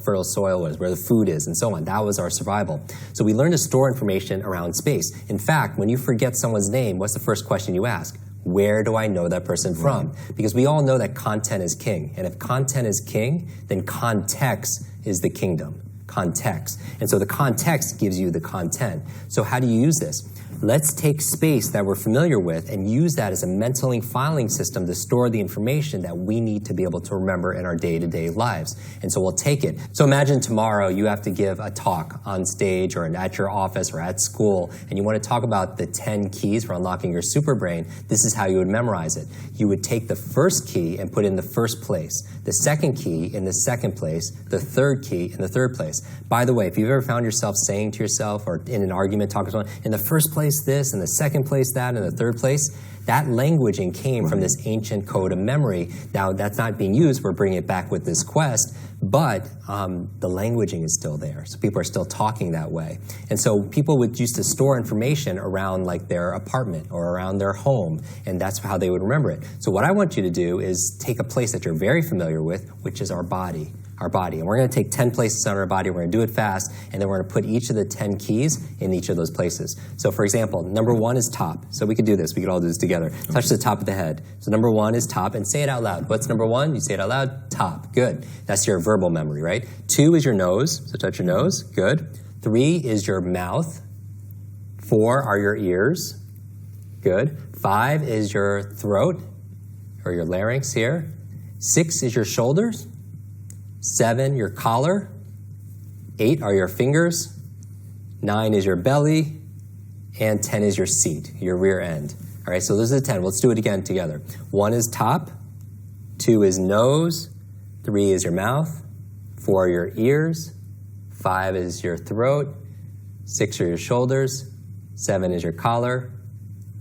fertile soil was, where the food is, and so on. That was our survival. So we learned to store information around space. In fact, when you forget someone's name, what's the first question you ask? Where do I know that person from? Because we all know that content is king. And if content is king, then context is the kingdom. Context. And so the context gives you the content. So how do you use this? Let's take space that we're familiar with and use that as a mental filing system to store the information that we need to be able to remember in our day-to-day lives. And so we'll take it. So imagine tomorrow you have to give a talk on stage or at your office or at school, and you want to talk about the 10 keys for unlocking your super brain. This is how you would memorize it. You would take the first key and put it in the first place, the second key in the second place, the third key in the third place. By the way, if you've ever found yourself saying to yourself or in an argument talking to someone, in the first place this, in the second place that, in the third place, that languaging came from this ancient code of memory. Now, that's not being used. We're bringing it back with this quest, but the languaging is still there. So people are still talking that way. And so people would used to store information around like their apartment or around their home, and that's how they would remember it. So what I want you to do is take a place that you're very familiar with, which is our body. Our body. And we're going to take 10 places on our body. We're going to do it fast, and then we're going to put each of the 10 keys in each of those places. So for example, number 1 is top. So we could do this. We could all do this together. Touch the top of the head. So number 1 is top, and say it out loud. What's number 1? You say it out loud. Top. Good. That's your verbal memory, right? 2 is your nose. So touch your nose. Good. 3 is your mouth. 4 are your ears. Good. 5 is your throat, or your larynx here. 6 is your shoulders. 7, your collar. 8 are your fingers. 9 is your belly. And 10 is your seat, your rear end. All right, so those are the 10. Let's do it again together. 1 is top. 2 is nose. 3 is your mouth. 4 are your ears. 5 is your throat. 6 are your shoulders. 7 is your collar.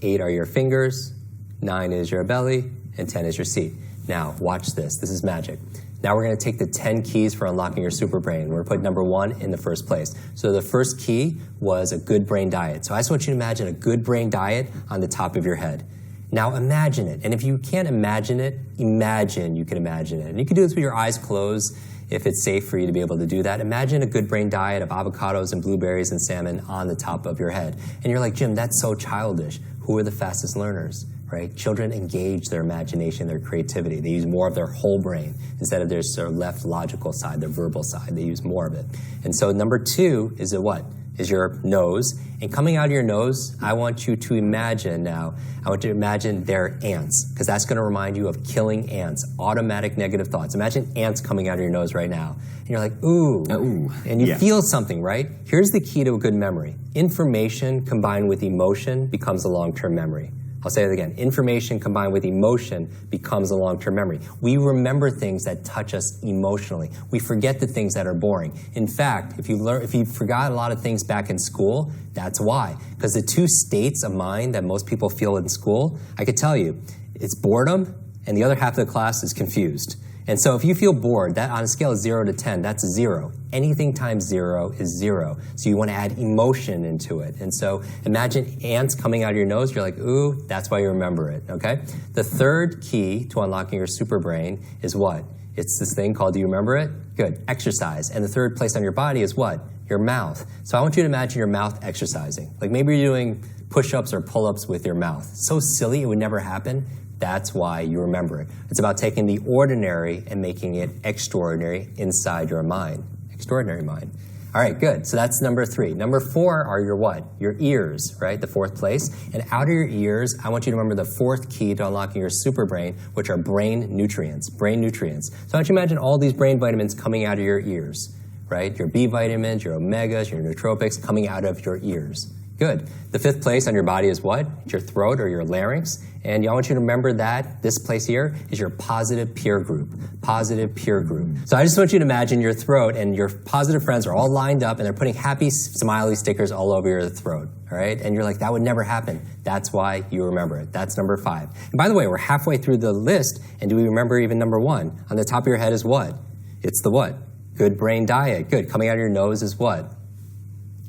8 are your fingers. 9 is your belly. And 10 is your seat. Now, watch this. This is magic. Now we're going to take the 10 keys for unlocking your super brain. We're going to put number 1 in the first place. So the first key was a good brain diet. So I just want you to imagine a good brain diet on the top of your head. Now imagine it. And if you can't imagine it, imagine you can imagine it. And you can do this with your eyes closed if it's safe for you to be able to do that. Imagine a good brain diet of avocados and blueberries and salmon on the top of your head. And you're like, Jim, that's so childish. Who are the fastest learners, right? Children engage their imagination, their creativity. They use more of their whole brain instead of their sort of left logical side, their verbal side. They use more of it. And so number 2 is a what? Is your nose. And coming out of your nose, I want you to imagine now, I want you to imagine they're ants, because that's going to remind you of killing ants, automatic negative thoughts. Imagine ants coming out of your nose right now. And you're like, ooh. And you feel something, right? Here's the key to a good memory. Information combined with emotion becomes a long-term memory. I'll say it again. Information combined with emotion becomes a long-term memory. We remember things that touch us emotionally. We forget the things that are boring. In fact, if you forgot a lot of things back in school, that's why. Because the 2 states of mind that most people feel in school, I could tell you, it's boredom, and the other half of the class is confused. And so if you feel bored, that on a scale of 0 to 10, that's 0. Anything times 0 is 0. So you want to add emotion into it. And so imagine ants coming out of your nose. You're like, ooh, that's why you remember it, okay? The third key to unlocking your super brain is what? It's this thing called, do you remember it? Good, exercise. And the third place on your body is what? Your mouth. So I want you to imagine your mouth exercising. Like maybe you're doing push-ups or pull-ups with your mouth. So silly, it would never happen. That's why you remember it. It's about taking the ordinary and making it extraordinary inside your mind. Extraordinary mind. All right, good. So that's number 3. Number 4 are your what? Your ears, right? The 4th place. And out of your ears, I want you to remember the 4th key to unlocking your super brain, which are brain nutrients. Brain nutrients. So I want you to imagine all these brain vitamins coming out of your ears, right? Your B vitamins, your omegas, your nootropics coming out of your ears. Good. The 5th place on your body is what? It's your throat or your larynx. And I want you to remember that this place here is your positive peer group. Positive peer group. So I just want you to imagine your throat and your positive friends are all lined up and they're putting happy smiley stickers all over your throat. All right? And you're like, that would never happen. That's why you remember it. That's number 5. And by the way, we're halfway through the list. And do we remember even number 1? On the top of your head is what? It's the what? Good brain diet. Good. Coming out of your nose is what?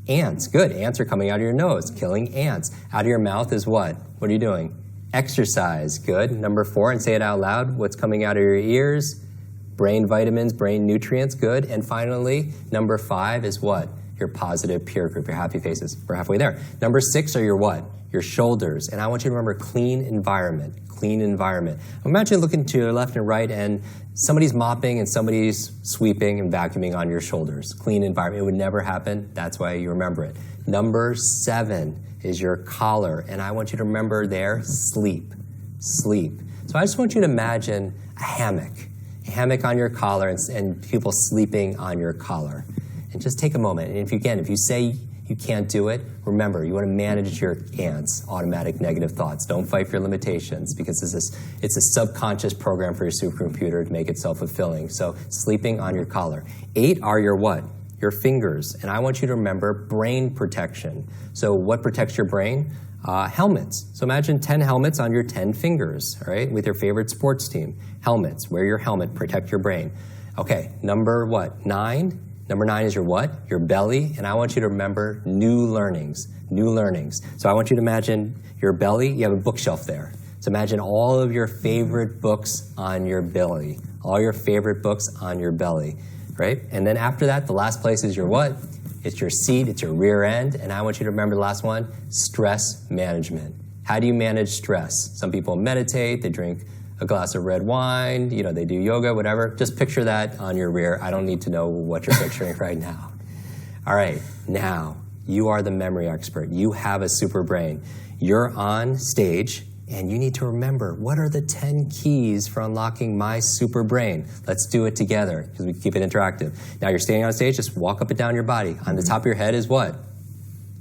Ants. Good. Ants are coming out of your nose. Killing ants. Out of your mouth is what? What are you doing? Exercise. Good. Number 4, and say it out loud. What's coming out of your ears? Brain vitamins, brain nutrients. Good. And finally, number 5 is what? Your positive peer group, your happy faces. We're halfway there. Number 6 are your what? Your shoulders. And I want you to remember clean environment. Clean environment. Imagine looking to your left and right and somebody's mopping and somebody's sweeping and vacuuming on your shoulders. Clean environment. It would never happen. That's why you remember it. Number 7 is your collar. And I want you to remember there, sleep. Sleep. So I just want you to imagine a hammock on your collar and people sleeping on your collar. And just take a moment. And if you say you can't do it, remember, you want to manage your ants, automatic negative thoughts. Don't fight for your limitations because it's a subconscious program for your supercomputer to make it self-fulfilling. So sleeping on your collar. 8 are your what? Your fingers. And I want you to remember brain protection. So what protects your brain? Helmets. So imagine 10 helmets on your 10 fingers, all right, with your favorite sports team. Helmets. Wear your helmet. Protect your brain. Okay, number what? 9? Number 9 is your what? Your belly. And I want you to remember new learnings. New learnings. So I want you to imagine your belly. You have a bookshelf there. So imagine all of your favorite books on your belly. All your favorite books on your belly. Right? And then after that, the last place is your what? It's your seat. It's your rear end. And I want you to remember the last one, stress management. How do you manage stress? Some people meditate. They drink a glass of red wine, they do yoga, whatever. Just picture that on your rear. I don't need to know what you're picturing right now. All right, now, you are the memory expert. You have a super brain. You're on stage, and you need to remember, what are the 10 keys for unlocking my super brain? Let's do it together, because we can keep it interactive. Now, you're standing on stage, just walk up and down your body. On the top of your head is what?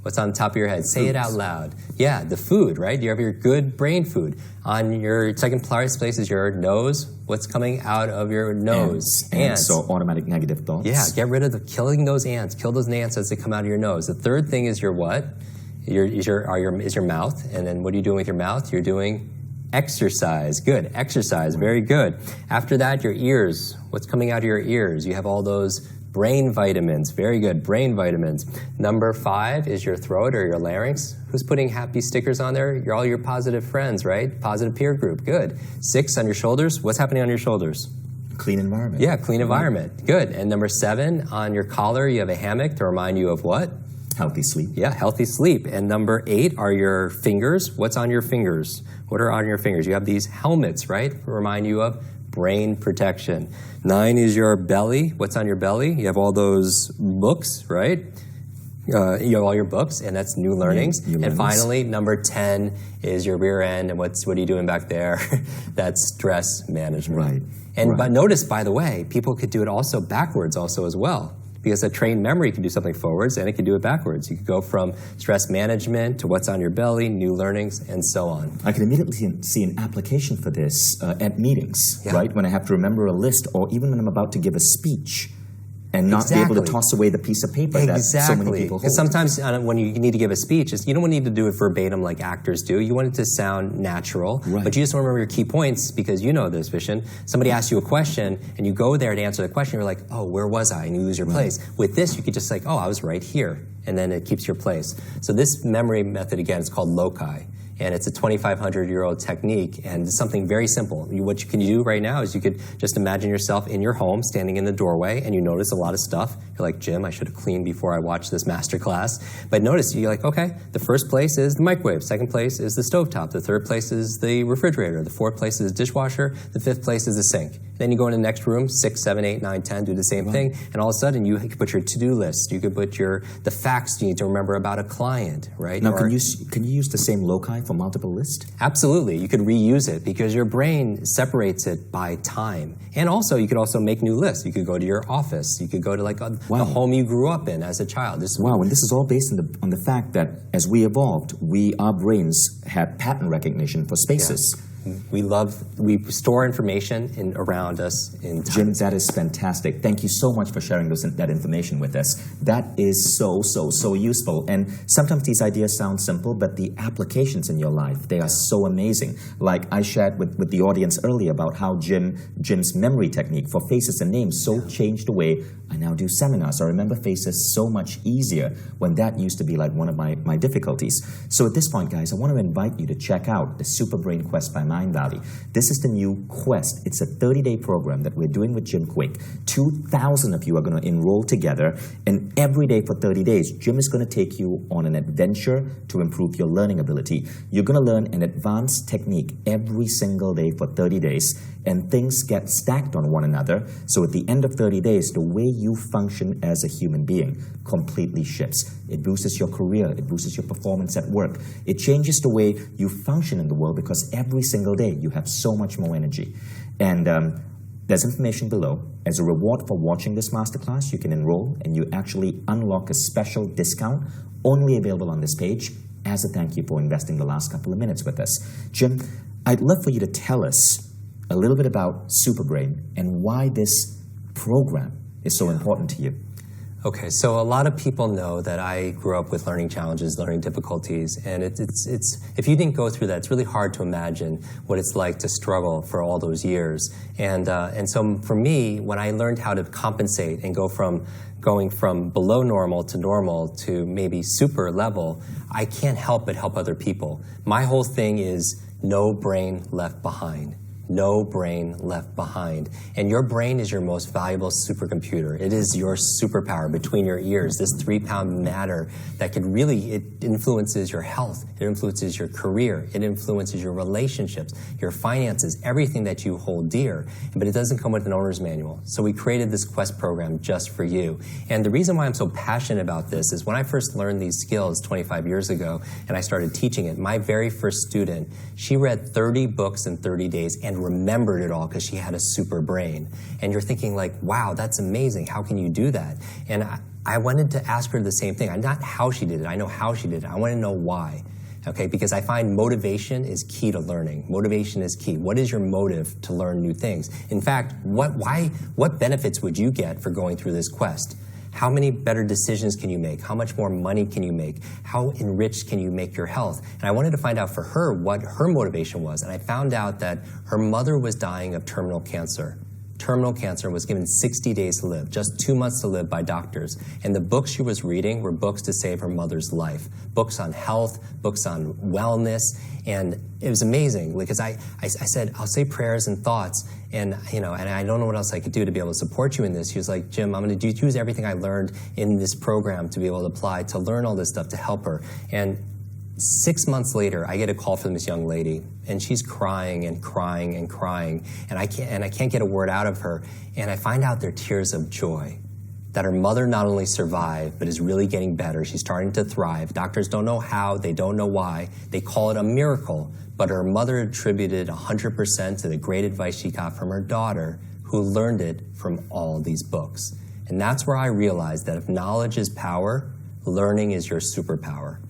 What's on the top of your head? Say it out loud. Yeah, the food, right? You have your good brain food. On your second place is your nose. What's coming out of your nose? Ants. So automatic negative thoughts. Yeah, get rid of killing those ants. Kill those ants as they come out of your nose. The third thing is your what? Is your mouth. And then what are you doing with your mouth? You're doing exercise. Good. Exercise. Very good. After that, your ears. What's coming out of your ears? You have all those brain vitamins. Very good. Brain vitamins. Number 5 is your throat or your larynx. Who's putting happy stickers on there? You're all your positive friends, right? Positive peer group. Good. 6 on your shoulders. What's happening on your shoulders? Clean environment. Yeah, clean environment. Good. And number 7, on your collar, you have a hammock to remind you of what? Healthy sleep. Yeah, healthy sleep. And number 8 are your fingers. What's on your fingers? What are on your fingers? You have these helmets, right? To remind you of brain protection. 9 is your belly. What's on your belly? You have all those books, right? You have all your books, and that's new learnings. And finally, number 10 is your rear end, and what are you doing back there? That's stress management. Right. And But notice, by the way, people could do it also backwards also as well. Because a trained memory can do something forwards, and it can do it backwards. You can go from stress management to what's on your belly, new learnings, and so on. I can immediately see an application for this at meetings, right? When I have to remember a list, or even when I'm about to give a speech, and not be able to toss away the piece of paper that so many people hold. Because sometimes when you need to give a speech, you don't need to do it verbatim like actors do. You want it to sound natural, but you just want to remember your key points because you know this, Vishen. Somebody asks you a question, and you go there to answer the question, you're like, oh, where was I? And you lose your place. With this, you could just like, oh, I was right here, and then it keeps your place. So this memory method, again, is called loci. And it's a 2,500-year-old technique, and it's something very simple. What you can do right now is you could just imagine yourself in your home, standing in the doorway, and you notice a lot of stuff. You're like, Jim, I should have cleaned before I watched this masterclass. But notice, you're like, okay, the first place is the microwave, second place is the stovetop, the third place is the refrigerator, the fourth place is the dishwasher, the fifth place is the sink. Then you go in the next room, 6, 7, 8, 9, 10, do the same thing, and all of a sudden you could put your to-do list, you could put the facts you need to remember about a client, right? Now, can you use the same loci for multiple lists? Absolutely. You could reuse it because your brain separates it by time. And also, you could also make new lists. You could go to your office. You could go to like the home you grew up in as a child. And this is all based on the fact that as we evolved, our brains had pattern recognition for spaces. Yeah. We store information around us in time. Jim, that is fantastic. Thank you so much for sharing that information with us. That is so useful. And sometimes these ideas sound simple, but the applications in your life, they are so amazing. Like I shared with the audience earlier about how Jim's memory technique for faces and names changed the way I now do seminars. I remember faces so much easier when that used to be like one of my difficulties. So at this point, guys, I want to invite you to check out the Super Brain Quest by Mindvalley. This is the new Quest. It's a 30-day program that we're doing with Jim Kwik. 2,000 of you are going to enroll together, and every day for 30 days, Jim is going to take you on an adventure to improve your learning ability. You're going to learn an advanced technique every single day for 30 days, and things get stacked on one another. So at the end of 30 days, the way you function as a human being completely shifts. It boosts your career. It boosts your performance at work. It changes the way you function in the world because every single day you have so much more energy. And there's information below. As a reward for watching this masterclass, you can enroll and you actually unlock a special discount only available on this page as a thank you for investing the last couple of minutes with us. Jim, I'd love for you to tell us a little bit about Superbrain and why this program is so important to you. Okay, so a lot of people know that I grew up with learning challenges, learning difficulties, and it's if you didn't go through that, it's really hard to imagine what it's like to struggle for all those years. And so for me, when I learned how to compensate and going from below normal to maybe super level, I can't help but help other people. My whole thing is no brain left behind. No brain left behind. And your brain is your most valuable supercomputer. It is your superpower between your ears, this 3-pound matter that can really, it influences your health, it influences your career, it influences your relationships, your finances, everything that you hold dear. But it doesn't come with an owner's manual. So we created this Quest program just for you. And the reason why I'm so passionate about this is when I first learned these skills 25 years ago and I started teaching it, my very first student, she read 30 books in 30 days and remembered it all because she had a super brain. And you're thinking like, wow, that's amazing. How can you do that? And I wanted to ask her the same thing. Not how she did it. I know how she did it. I want to know why. Okay, because I find motivation is key to learning. Motivation is key. What is your motive to learn new things? In fact, what benefits would you get for going through this quest? How many better decisions can you make? How much more money can you make? How enriched can you make your health? And I wanted to find out for her what her motivation was. And I found out that her mother was dying of terminal cancer. terminal cancer, and was given 60 days to live, just 2 months to live by doctors. And the books she was reading were books to save her mother's life, books on health, books on wellness. And it was amazing because I said, I'll say prayers and thoughts, and and I don't know what else I could do to be able to support you in this. She was like, Jim, I'm going to use everything I learned in this program to be able to apply to learn all this stuff to help her. And 6 months later, I get a call from this young lady, and she's crying and crying and crying, and I can't get a word out of her. And I find out they're tears of joy, that her mother not only survived, but is really getting better. She's starting to thrive. Doctors don't know how, they don't know why. They call it a miracle, but her mother attributed 100% to the great advice she got from her daughter, who learned it from all these books. And that's where I realized that if knowledge is power, learning is your superpower.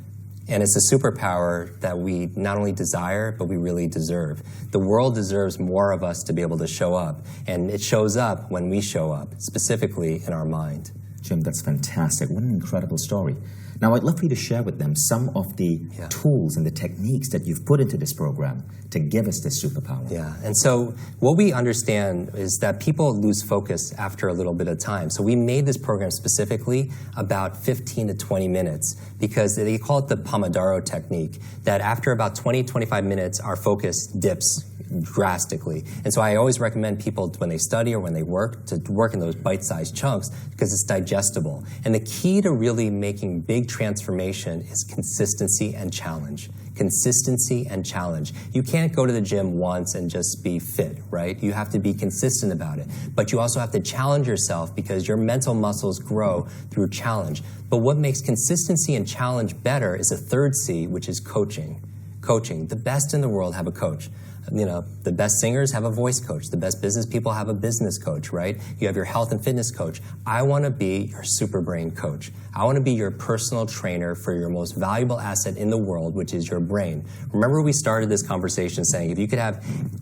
And it's a superpower that we not only desire, but we really deserve. The world deserves more of us to be able to show up. And it shows up when we show up, specifically in our mind. Jim, that's fantastic. What an incredible story. Now, I'd love for you to share with them some of the tools and the techniques that you've put into this program to give us this superpower. Yeah, and so what we understand is that people lose focus after a little bit of time. So we made this program specifically about 15 to 20 minutes because they call it the Pomodoro technique, that after about 20, 25 minutes, our focus dips drastically. And so I always recommend people, when they study or when they work, to work in those bite-sized chunks because it's digestible. And the key to really making big transformation is consistency and challenge. Consistency and challenge. You can't go to the gym once and just be fit, right? You have to be consistent about it. But you also have to challenge yourself because your mental muscles grow through challenge. But what makes consistency and challenge better is a third C, which is coaching. Coaching. The best in the world have a coach. The best singers have a voice coach. The best business people have a business coach, right? You have your health and fitness coach. I want to be your super brain coach. I want to be your personal trainer for your most valuable asset in the world, which is your brain. Remember, we started this conversation saying if you could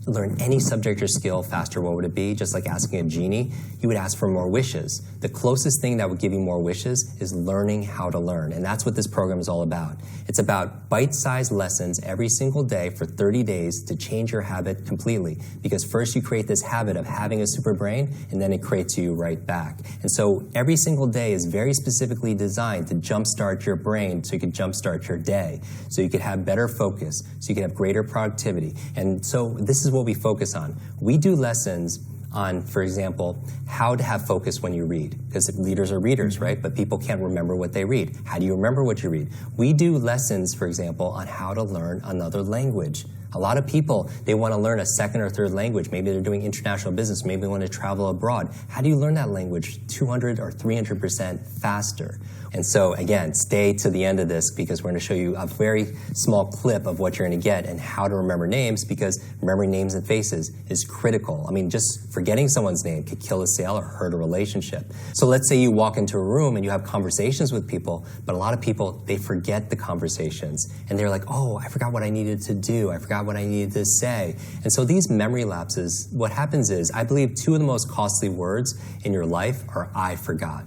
learn any subject or skill faster, what would it be? Just like asking a genie, you would ask for more wishes. The closest thing that would give you more wishes is learning how to learn. And that's what this program is all about. It's about bite-sized lessons every single day for 30 days to change your habit completely. Because first you create this habit of having a super brain, and then it creates you right back. And so every single day is very specifically designed to jumpstart your brain so you can jumpstart your day, so you could have better focus, so you can have greater productivity. And so this is what we focus on. We do lessons on, for example, how to have focus when you read. Because leaders are readers, right? But people can't remember what they read. How do you remember what you read? We do lessons, for example, on how to learn another language. A lot of people, they want to learn a second or third language. Maybe they're doing international business. Maybe they want to travel abroad. How do you learn that language 200 or 300% faster? And so, again, stay to the end of this because we're going to show you a very small clip of what you're going to get and how to remember names, because remembering names and faces is critical. I mean, just forgetting someone's name could kill a sale or hurt a relationship. So let's say you walk into a room and you have conversations with people, but a lot of people, they forget the conversations. And they're like, oh, I forgot what I needed to do. I forgot what I needed to say. And so these memory lapses, what happens is, I believe two of the most costly words in your life are I forgot.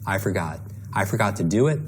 I forgot. I forgot to do it.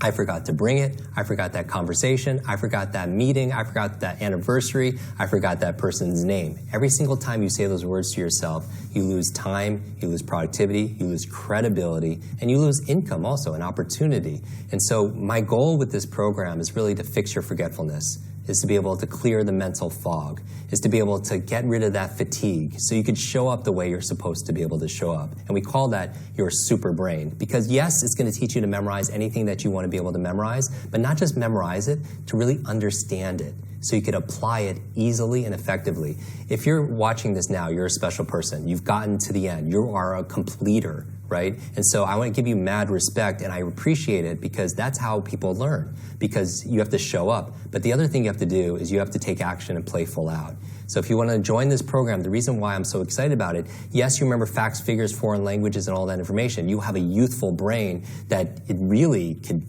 I forgot to bring it. I forgot that conversation. I forgot that meeting. I forgot that anniversary. I forgot that person's name. Every single time you say those words to yourself, you lose time, you lose productivity, you lose credibility, and you lose income also, an opportunity. And so my goal with this program is really to fix your forgetfulness, is to be able to clear the mental fog, is to be able to get rid of that fatigue so you could show up the way you're supposed to be able to show up. And we call that your super brain. Because yes, it's going to teach you to memorize anything that you want to be able to memorize, but not just memorize it, to really understand it so you could apply it easily and effectively. If you're watching this now, you're a special person. You've gotten to the end. You are a completer, right? And so I want to give you mad respect, and I appreciate it because that's how people learn, because you have to show up. But the other thing you have to do is you have to take action and play full out. So if you want to join this program, the reason why I'm so excited about it, yes, you remember facts, figures, foreign languages, and all that information. You have a youthful brain that it really could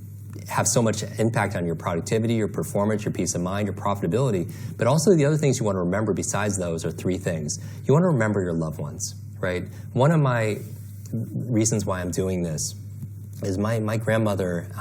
have so much impact on your productivity, your performance, your peace of mind, your profitability. But also the other things you want to remember besides those are three things. You want to remember your loved ones, right? One of my reasons why I'm doing this is my grandmother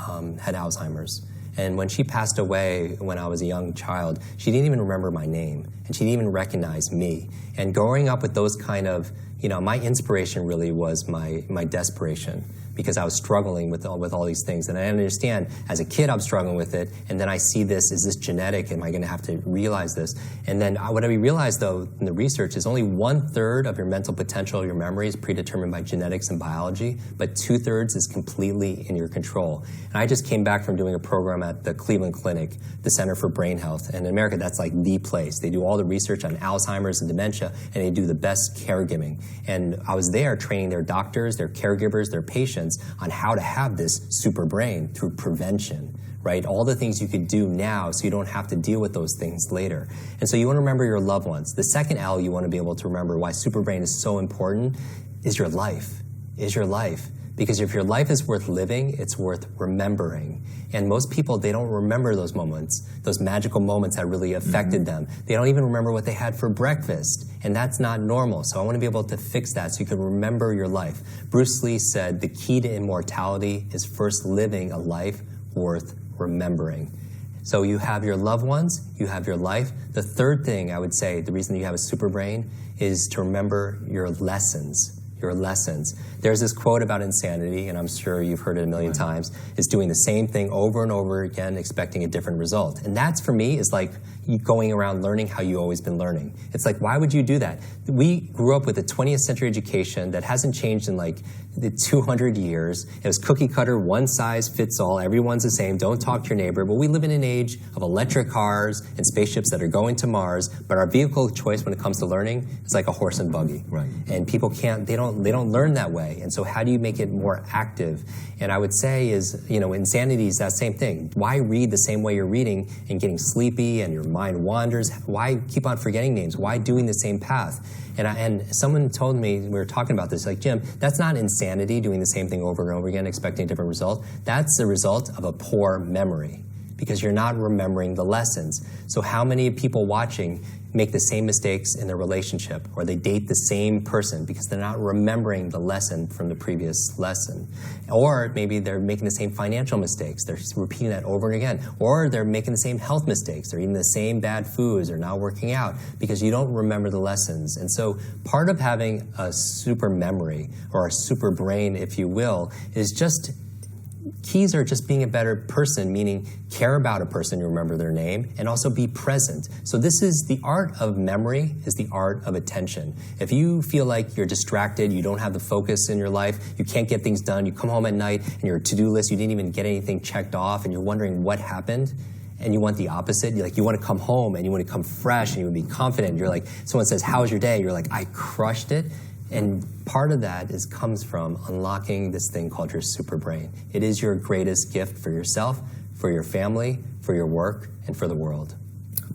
had Alzheimer's. And when she passed away when I was a young child, she didn't even remember my name, and she didn't even recognize me. And growing up with those kind of, my inspiration really was my desperation, because I was struggling with all these things. And I understand, as a kid, I'm struggling with it, and then I see this, is this genetic? Am I going to have to realize this? And then what I realized, though, in the research is only 1/3 of your mental potential, your memory, is predetermined by genetics and biology, but 2/3 is completely in your control. And I just came back from doing a program at the Cleveland Clinic, the Center for Brain Health. And in America, that's like the place. They do all the research on Alzheimer's and dementia, and they do the best caregiving. And I was there training their doctors, their caregivers, their patients on how to have this super brain through prevention, right? All the things you could do now so you don't have to deal with those things later. And so you want to remember your loved ones. The second L you want to be able to remember why super brain is so important is your life, Because if your life is worth living, it's worth remembering. And most people, they don't remember those moments, those magical moments that really affected them. They don't even remember what they had for breakfast. And that's not normal. So I want to be able to fix that so you can remember your life. Bruce Lee said the key to immortality is first living a life worth remembering. So you have your loved ones, you have your life. The third thing I would say, the reason you have a super brain, is to remember your lessons. Your lessons. There's this quote about insanity, and I'm sure you've heard it a million times, is doing the same thing over and over again, expecting a different result. And that's, for me, is like you going around learning how you've always been learning. It's like, why would you do that? We grew up with a 20th century education that hasn't changed in like the 200 years. It was cookie cutter, one size fits all, everyone's the same, don't talk to your neighbor. But we live in an age of electric cars and spaceships that are going to Mars, but our vehicle of choice when it comes to learning is like a horse and buggy. Right. And people they don't learn that way. And so how do you make it more active? And I would say is, insanity is that same thing. Why read the same way you're reading and getting sleepy and your mind wanders? Why keep on forgetting names? Why doing the same path? And someone told me, we were talking about this, like, Jim, that's not insanity, doing the same thing over and over again, expecting a different result. That's the result of a poor memory, because you're not remembering the lessons. So how many people watching make the same mistakes in their relationship, or they date the same person because they're not remembering the lesson from the previous lesson? Or maybe they're making the same financial mistakes. They're repeating that over and again. Or they're making the same health mistakes. They're eating the same bad foods. They're not working out because you don't remember the lessons. And so part of having a super memory, or a super brain, if you will, is just keys are just being a better person, meaning care about a person, you remember their name, and also be present. So this is the art of memory, is the art of attention. If you feel like you're distracted, you don't have the focus in your life, you can't get things done, you come home at night and your to-do list, you didn't even get anything checked off, and you're wondering what happened, and you want the opposite, you want to come home and you want to come fresh and you want to be confident. You're like, someone says, how was your day? You're like, I crushed it. And part of that comes from unlocking this thing called your super brain. It is your greatest gift for yourself, for your family, for your work, and for the world.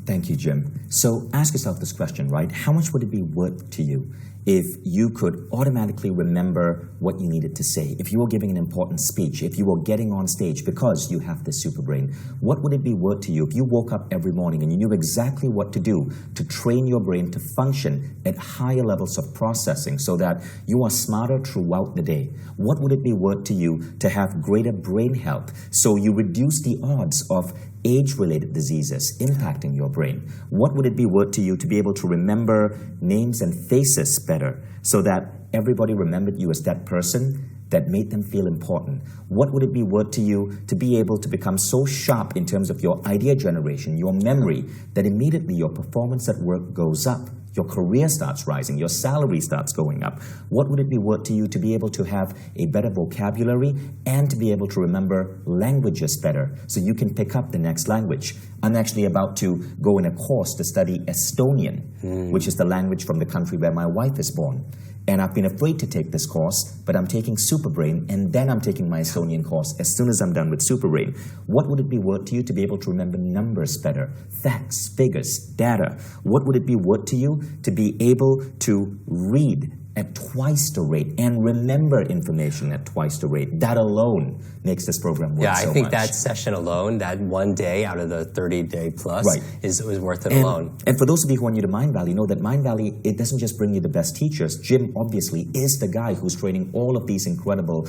Thank you, Jim. So ask yourself this question, right? How much would it be worth to you if you could automatically remember what you needed to say? If you were giving an important speech, if you were getting on stage because you have this super brain, what would it be worth to you if you woke up every morning and you knew exactly what to do to train your brain to function at higher levels of processing so that you are smarter throughout the day? What would it be worth to you to have greater brain health so you reduce the odds of age-related diseases impacting your brain? What would it be worth to you to be able to remember names and faces better so that everybody remembered you as that person that made them feel important? What would it be worth to you to be able to become so sharp in terms of your idea generation, your memory, that immediately your performance at work goes up? Your career starts rising, your salary starts going up. What would it be worth to you to be able to have a better vocabulary and to be able to remember languages better so you can pick up the next language? I'm actually about to go in a course to study Estonian, which is the language from the country where my wife is born. And I've been afraid to take this course, but I'm taking Superbrain, and then I'm taking my Estonian course as soon as I'm done with Superbrain. What would it be worth to you to be able to remember numbers better? Facts, figures, data. What would it be worth to you to be able to read at twice the rate and remember information at twice the rate. That alone makes this program worth so much. Yeah, I think that session alone, that one day out of the 30-day plus, is worth it alone. And for those of you who are new to Mindvalley, know that Mindvalley, it doesn't just bring you the best teachers. Jim, obviously, is the guy who's training all of these incredible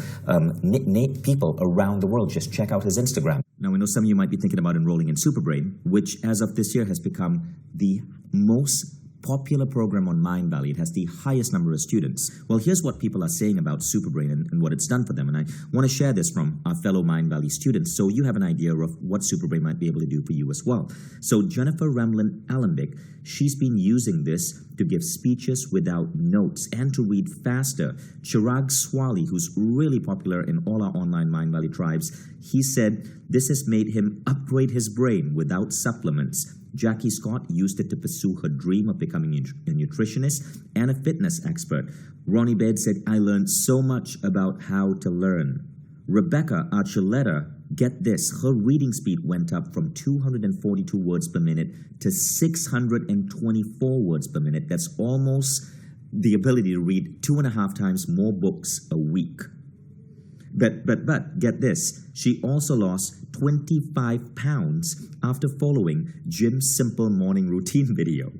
people around the world. Just check out his Instagram. Now, we know some of you might be thinking about enrolling in Superbrain, which as of this year has become the most popular program on Mindvalley. It has the highest number of students. Well, here's what people are saying about Superbrain and what it's done for them. And I want to share this from our fellow Mindvalley students so you have an idea of what Superbrain might be able to do for you as well. So Jennifer Ramlin Allenbick, she's been using this to give speeches without notes and to read faster. Chirag Swali, who's really popular in all our online Mindvalley tribes, he said this has made him upgrade his brain without supplements. Jackie Scott used it to pursue her dream of becoming a nutritionist and a fitness expert. Ronnie Baird said, I learned so much about how to learn. Rebecca Archuleta, get this, her reading speed went up from 242 words per minute to 624 words per minute. That's almost the ability to read 2.5 times more books a week. But get this, she also lost 25 pounds after following Jim's simple morning routine video.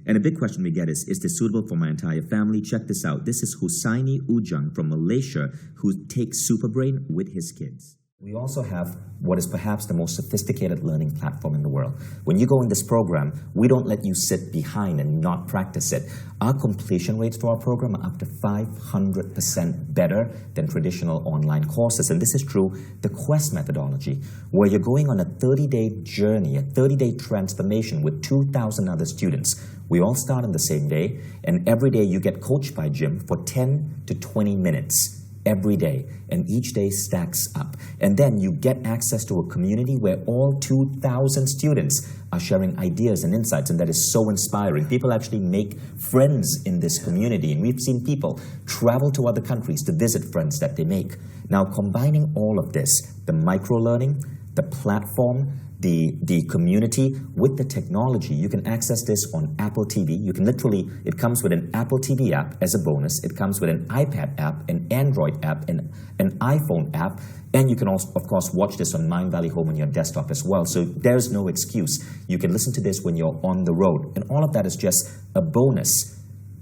And a big question we get is this suitable for my entire family? Check this out. This is Husaini Ujang from Malaysia who takes Superbrain with his kids. We also have what is perhaps the most sophisticated learning platform in the world. When you go in this program, we don't let you sit behind and not practice it. Our completion rates for our program are up to 500% better than traditional online courses. And this is through the Quest methodology, where you're going on a 30-day journey, a 30-day transformation with 2,000 other students. We all start on the same day, and every day you get coached by Jim for 10 to 20 minutes. Every day, and each day stacks up. And then you get access to a community where all 2,000 students are sharing ideas and insights, and that is so inspiring. People actually make friends in this community, and we've seen people travel to other countries to visit friends that they make. Now, combining all of this, the micro-learning, the platform, the community with the technology, you can access this on Apple TV. You can literally, it comes with an Apple TV app as a bonus. It comes with an iPad app, an Android app, and an iPhone app. And you can also, of course, watch this on Mindvalley Home on your desktop as well. So there's no excuse. You can listen to this when you're on the road. And all of that is just a bonus.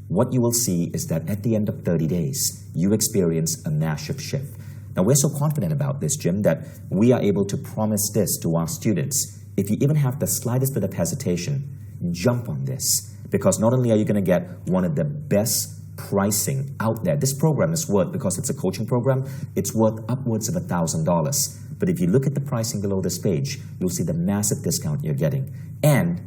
What you will see is that at the end of 30 days, you experience a massive shift. Now, we're so confident about this, Jim, that we are able to promise this to our students. If you even have the slightest bit of hesitation, jump on this. Because not only are you going to get one of the best pricing out there, this program is worth, because it's a coaching program, it's worth upwards of $1,000. But if you look at the pricing below this page, you'll see the massive discount you're getting. And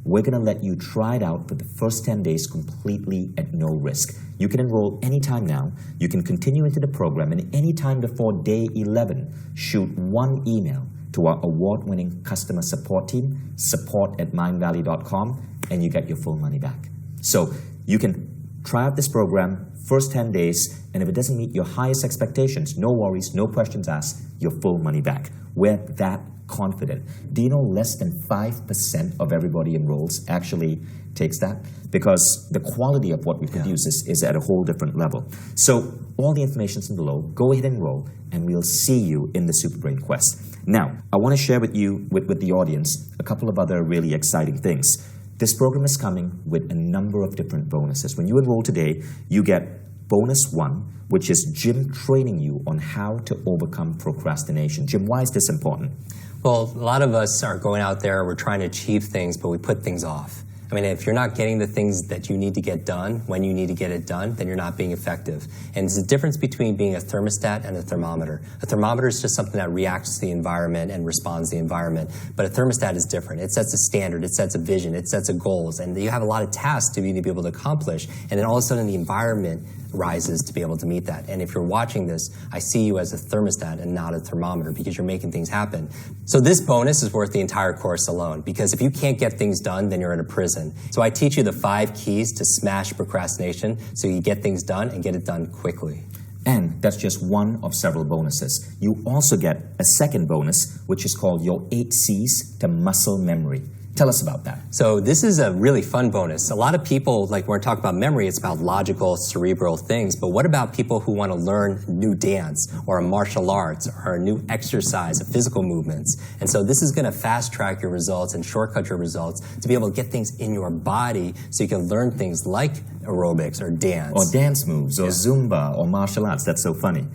we're going to let you try it out for the first 10 days completely at no risk. You can enroll anytime now. You can continue into the program, and anytime before day 11, shoot one email to our award-winning customer support team, support@mindvalley.com, and you get your full money back. So you can try out this program, first 10 days, and if it doesn't meet your highest expectations, no worries, no questions asked, your full money back. We're that confident. Do you know less than 5% of everybody enrolls actually takes that? Because the quality of what we produce is at a whole different level. So all the information's in below. Go ahead and enroll, and we'll see you in the Superbrain Quest. Now, I want to share with you, with the audience, a couple of other really exciting things. This program is coming with a number of different bonuses. When you enroll today, you get bonus 1, which is Jim training you on how to overcome procrastination. Jim, why is this important? Well, a lot of us are going out there, we're trying to achieve things, but we put things off. I mean, if you're not getting the things that you need to get done when you need to get it done, then you're not being effective. And there's a difference between being a thermostat and a thermometer. A thermometer is just something that reacts to the environment and responds to the environment. But a thermostat is different. It sets a standard, it sets a vision, it sets a goals, and you have a lot of tasks to be able to accomplish. And then all of a sudden the environment rises to be able to meet that. And if you're watching this, I see you as a thermostat and not a thermometer, because you're making things happen. So this bonus is worth the entire course alone, because if you can't get things done, then you're in a prison. So I teach you the 5 keys to smash procrastination so you get things done and get it done quickly. And that's just one of several bonuses. You also get a second bonus, which is called your 8 C's to muscle memory. Tell us about that. So this is a really fun bonus. A lot of people, like when we're talking about memory, it's about logical, cerebral things. But what about people who want to learn new dance or a martial arts or a new exercise, physical movements? And so this is going to fast track your results and shortcut your results to be able to get things in your body so you can learn things like aerobics or dance. Or dance moves or Zumba or martial arts. That's so funny.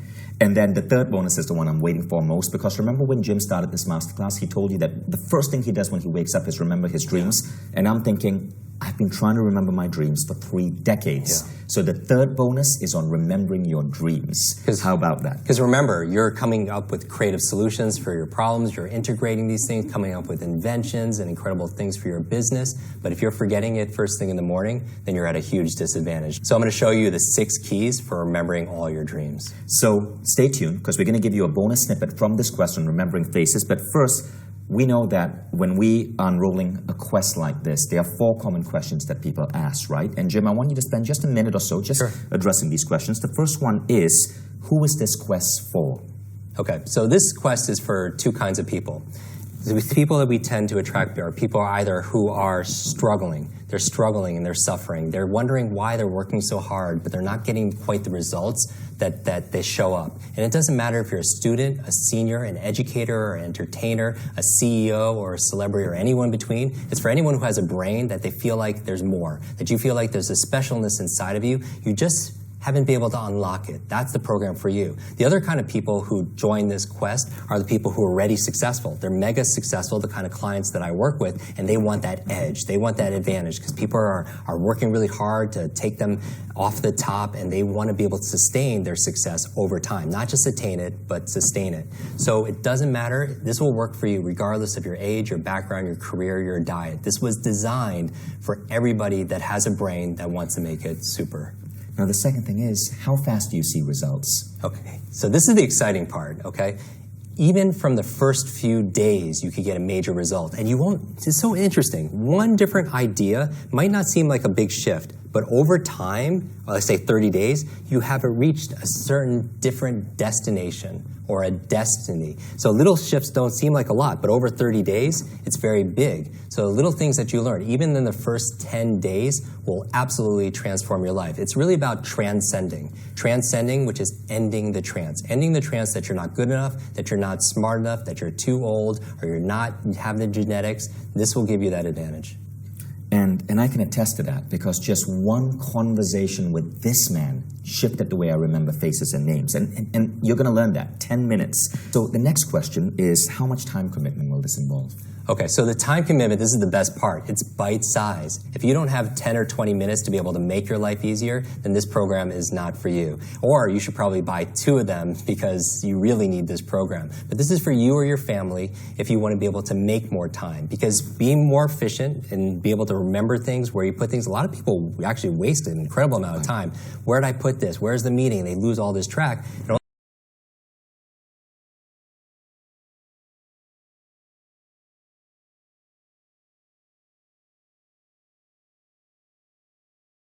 And then the third bonus is the one I'm waiting for most, because remember when Jim started this masterclass, he told you that the first thing he does when he wakes up is remember his dreams. And I'm thinking, I've been trying to remember my dreams for 3 decades. Yeah. So the third bonus is on remembering your dreams. How about that? Because remember, you're coming up with creative solutions for your problems, you're integrating these things, coming up with inventions and incredible things for your business. But if you're forgetting it first thing in the morning, then you're at a huge disadvantage. So I'm going to show you the 6 keys for remembering all your dreams. So stay tuned, because we're going to give you a bonus snippet from this question, remembering faces. But first, we know that when we are unrolling a quest like this, there are 4 common questions that people ask, right? And Jim, I want you to spend just a minute or so just addressing these questions. The first one is, who is this quest for? Okay, so this quest is for 2 kinds of people. The people that we tend to attract are people either who are struggling. They're struggling and they're suffering. They're wondering why they're working so hard, but they're not getting quite the results that they show up. And it doesn't matter if you're a student, a senior, an educator, or an entertainer, a CEO, or a celebrity, or anyone between. It's for anyone who has a brain that they feel like there's more, that you feel like there's a specialness inside of you. You just haven't been able to unlock it. That's the program for you. The other kind of people who join this quest are the people who are already successful. They're mega successful, the kind of clients that I work with, and they want that edge. They want that advantage because people are working really hard to take them off the top, and they want to be able to sustain their success over time. Not just attain it, but sustain it. So it doesn't matter. This will work for you regardless of your age, your background, your career, your diet. This was designed for everybody that has a brain that wants to make it super. Now, the second thing is, how fast do you see results? Okay, so this is the exciting part, okay? Even from the first few days, you could get a major result. And you won't, it's so interesting. One different idea might not seem like a big shift, but over time, let's say 30 days, you have reached a certain different destination or a destiny. So little shifts don't seem like a lot, but over 30 days, it's very big. So little things that you learn, even in the first 10 days, will absolutely transform your life. It's really about transcending. Transcending, which is ending the trance. Ending the trance that you're not good enough, that you're not smart enough, that you're too old, or you have the genetics. This will give you that advantage. And I can attest to that, because just one conversation with this man shifted the way I remember faces and names. And you're going to learn that, 10 minutes. So the next question is, how much time commitment will this involve? Okay, so the time commitment, this is the best part. It's bite-size. If you don't have 10 or 20 minutes to be able to make your life easier, then this program is not for you. Or you should probably buy 2 of them because you really need this program. But this is for you or your family if you want to be able to make more time. Because being more efficient and be able to remember things, where you put things, a lot of people actually waste an incredible amount of time. Where did I put this? Where's the meeting? They lose all this track.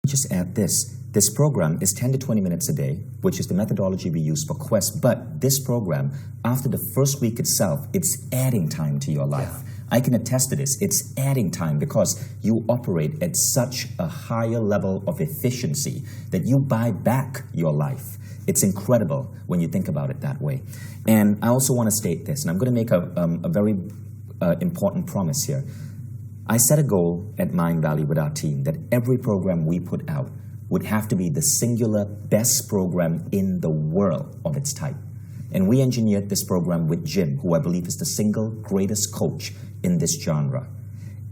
Just add this. This program is 10 to 20 minutes a day, which is the methodology we use for Quest. But this program, after the first week itself, it's adding time to your life. Yeah. I can attest to this. It's adding time because you operate at such a higher level of efficiency that you buy back your life. It's incredible when you think about it that way. And I also want to state this, and I'm going to make a very important promise here. I set a goal at Mindvalley with our team that every program we put out would have to be the singular best program in the world of its type. And we engineered this program with Jim, who I believe is the single greatest coach in this genre.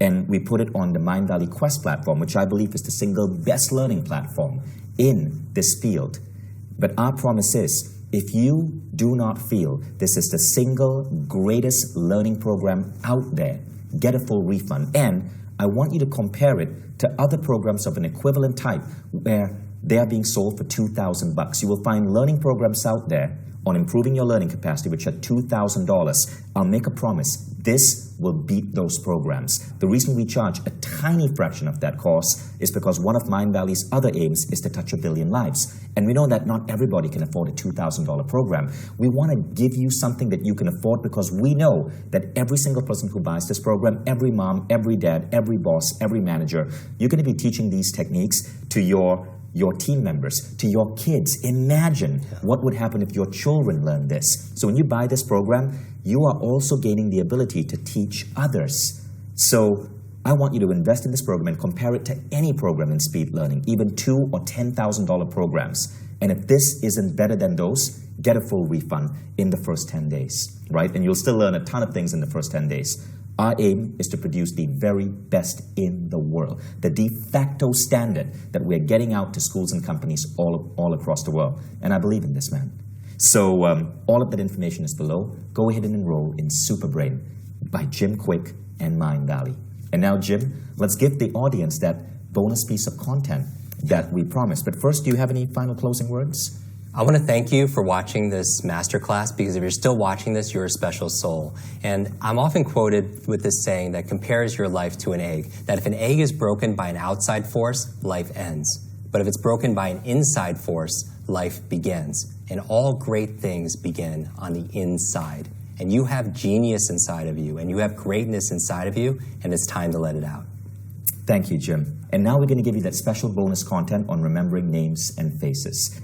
And we put it on the Mindvalley Quest platform, which I believe is the single best learning platform in this field. But our promise is, if you do not feel this is the single greatest learning program out there, get a full refund. And I want you to compare it to other programs of an equivalent type where they are being sold for $2,000. You will find learning programs out there on improving your learning capacity which are $2,000. I'll make a promise. This will beat those programs. The reason we charge a tiny fraction of that cost is because one of Mindvalley's other aims is to touch 1 billion lives. And we know that not everybody can afford a $2,000 program. We want to give you something that you can afford because we know that every single person who buys this program, every mom, every dad, every boss, every manager, you're going to be teaching these techniques to your team members, to your kids. Imagine what would happen if your children learned this. So when you buy this program, you are also gaining the ability to teach others. So I want you to invest in this program and compare it to any program in speed learning, even $2,000 or $10,000 programs. And if this isn't better than those, get a full refund in the first 10 days, right? And you'll still learn a ton of things in the first 10 days. Our aim is to produce the very best in the world, the de facto standard that we're getting out to schools and companies all across the world. And I believe in this, man. So all of that information is below. Go ahead and enroll in Superbrain by Jim Kwik and Mindvalley. And now, Jim, let's give the audience that bonus piece of content that we promised. But first, do you have any final closing words? I want to thank you for watching this masterclass, because if you're still watching this, you're a special soul. And I'm often quoted with this saying that compares your life to an egg, that if an egg is broken by an outside force, life ends. But if it's broken by an inside force, life begins. And all great things begin on the inside. And you have genius inside of you, and you have greatness inside of you, and it's time to let it out. Thank you, Jim. And now we're going to give you that special bonus content on remembering names and faces.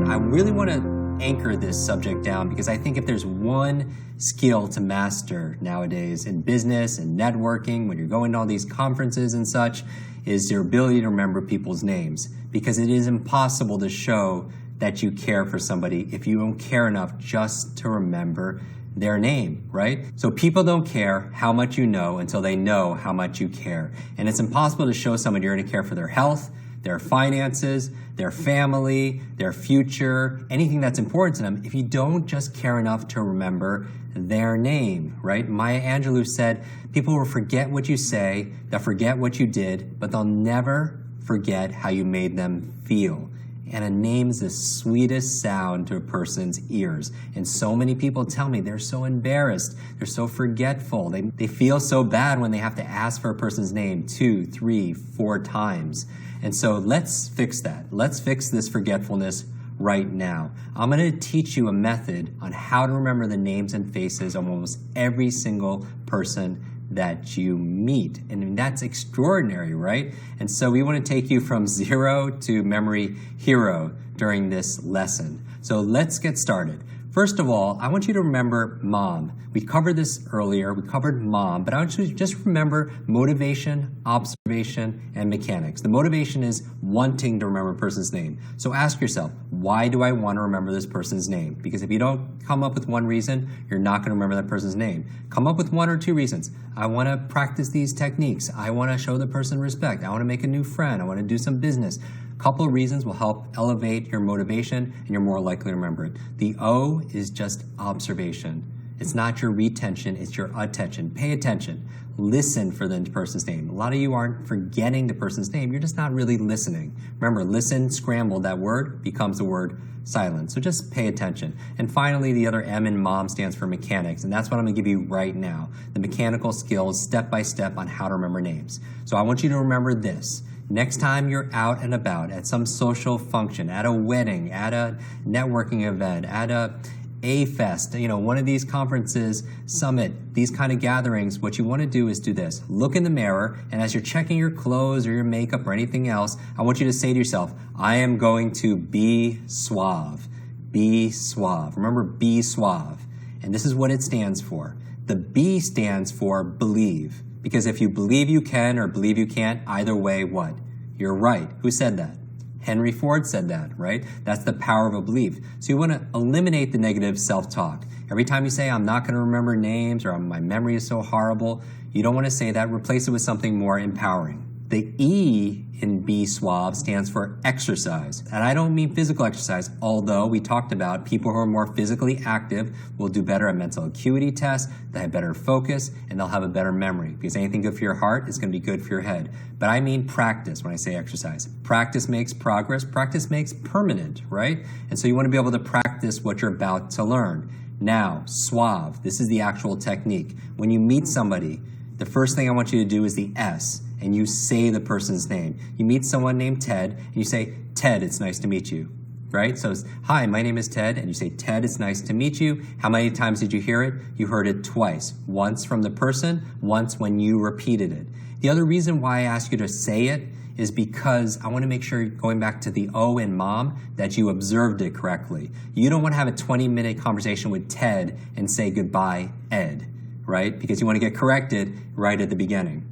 I really want to anchor this subject down, because I think if there's one skill to master nowadays in business and networking, when you're going to all these conferences and such, is your ability to remember people's names. Because it is impossible to show that you care for somebody if you don't care enough just to remember their name, right? So people don't care how much you know until they know how much you care. And it's impossible to show someone you're going to care for their health, their finances, their family, their future, anything that's important to them, if you don't just care enough to remember their name, right? Maya Angelou said, people will forget what you say, they'll forget what you did, but they'll never forget how you made them feel. And a name is the sweetest sound to a person's ears. And so many people tell me they're so embarrassed, they're so forgetful, they feel so bad when they have to ask for a person's name 2, 3, 4 times. And so let's fix that. Let's fix this forgetfulness right now. I'm going to teach you a method on how to remember the names and faces of almost every single person that you meet. And that's extraordinary, right? And so we want to take you from zero to memory hero during this lesson. So let's get started. First of all, I want you to remember mom. We covered this earlier. We covered mom, but I want you to just remember motivation, observation, and mechanics. The motivation is wanting to remember a person's name. So ask yourself, why do I want to remember this person's name? Because if you don't come up with one reason, you're not going to remember that person's name. Come up with 1 or 2 reasons. I want to practice these techniques. I want to show the person respect. I want to make a new friend. I want to do some business. Couple of reasons will help elevate your motivation, and you're more likely to remember it. The O is just observation. It's not your retention, it's your attention. Pay attention. Listen for the person's name. A lot of you aren't forgetting the person's name, you're just not really listening. Remember, listen, scramble, that word becomes the word silent. So just pay attention. And finally, the other M in mom stands for mechanics, and that's what I'm going to give you right now. The mechanical skills, step by step, on how to remember names. So I want you to remember this. Next time you're out and about at some social function, at a wedding, at a networking event, at a fest, one of these conferences, summit, these kind of gatherings, what you want to do is do this. Look in the mirror, and as you're checking your clothes or your makeup or anything else, I want you to say to yourself, I am going to be suave. Be suave. Remember, be suave. And this is what it stands for. The B stands for believe. Because if you believe you can or believe you can't, either way, what? You're right. Who said that? Henry Ford said that, right? That's the power of a belief. So you want to eliminate the negative self-talk. Every time you say, I'm not going to remember names, or my memory is so horrible, you don't want to say that. Replace it with something more empowering. The E in Be Suave stands for exercise. And I don't mean physical exercise, although we talked about people who are more physically active will do better at mental acuity tests, they have better focus, and they'll have a better memory. Because anything good for your heart is going to be good for your head. But I mean practice when I say exercise. Practice makes progress. Practice makes permanent, right? And so you want to be able to practice what you're about to learn. Now, suave. This is the actual technique. When you meet somebody, the first thing I want you to do is the S, and you say the person's name. You meet someone named Ted, and you say, Ted, it's nice to meet you. Right? So it's, hi, my name is Ted, and you say, Ted, it's nice to meet you. How many times did you hear it? You heard it twice. Once from the person, once when you repeated it. The other reason why I ask you to say it is because I want to make sure, going back to the O in mom, that you observed it correctly. You don't want to have a 20-minute conversation with Ted and say goodbye, Ed, right? Because you want to get corrected right at the beginning.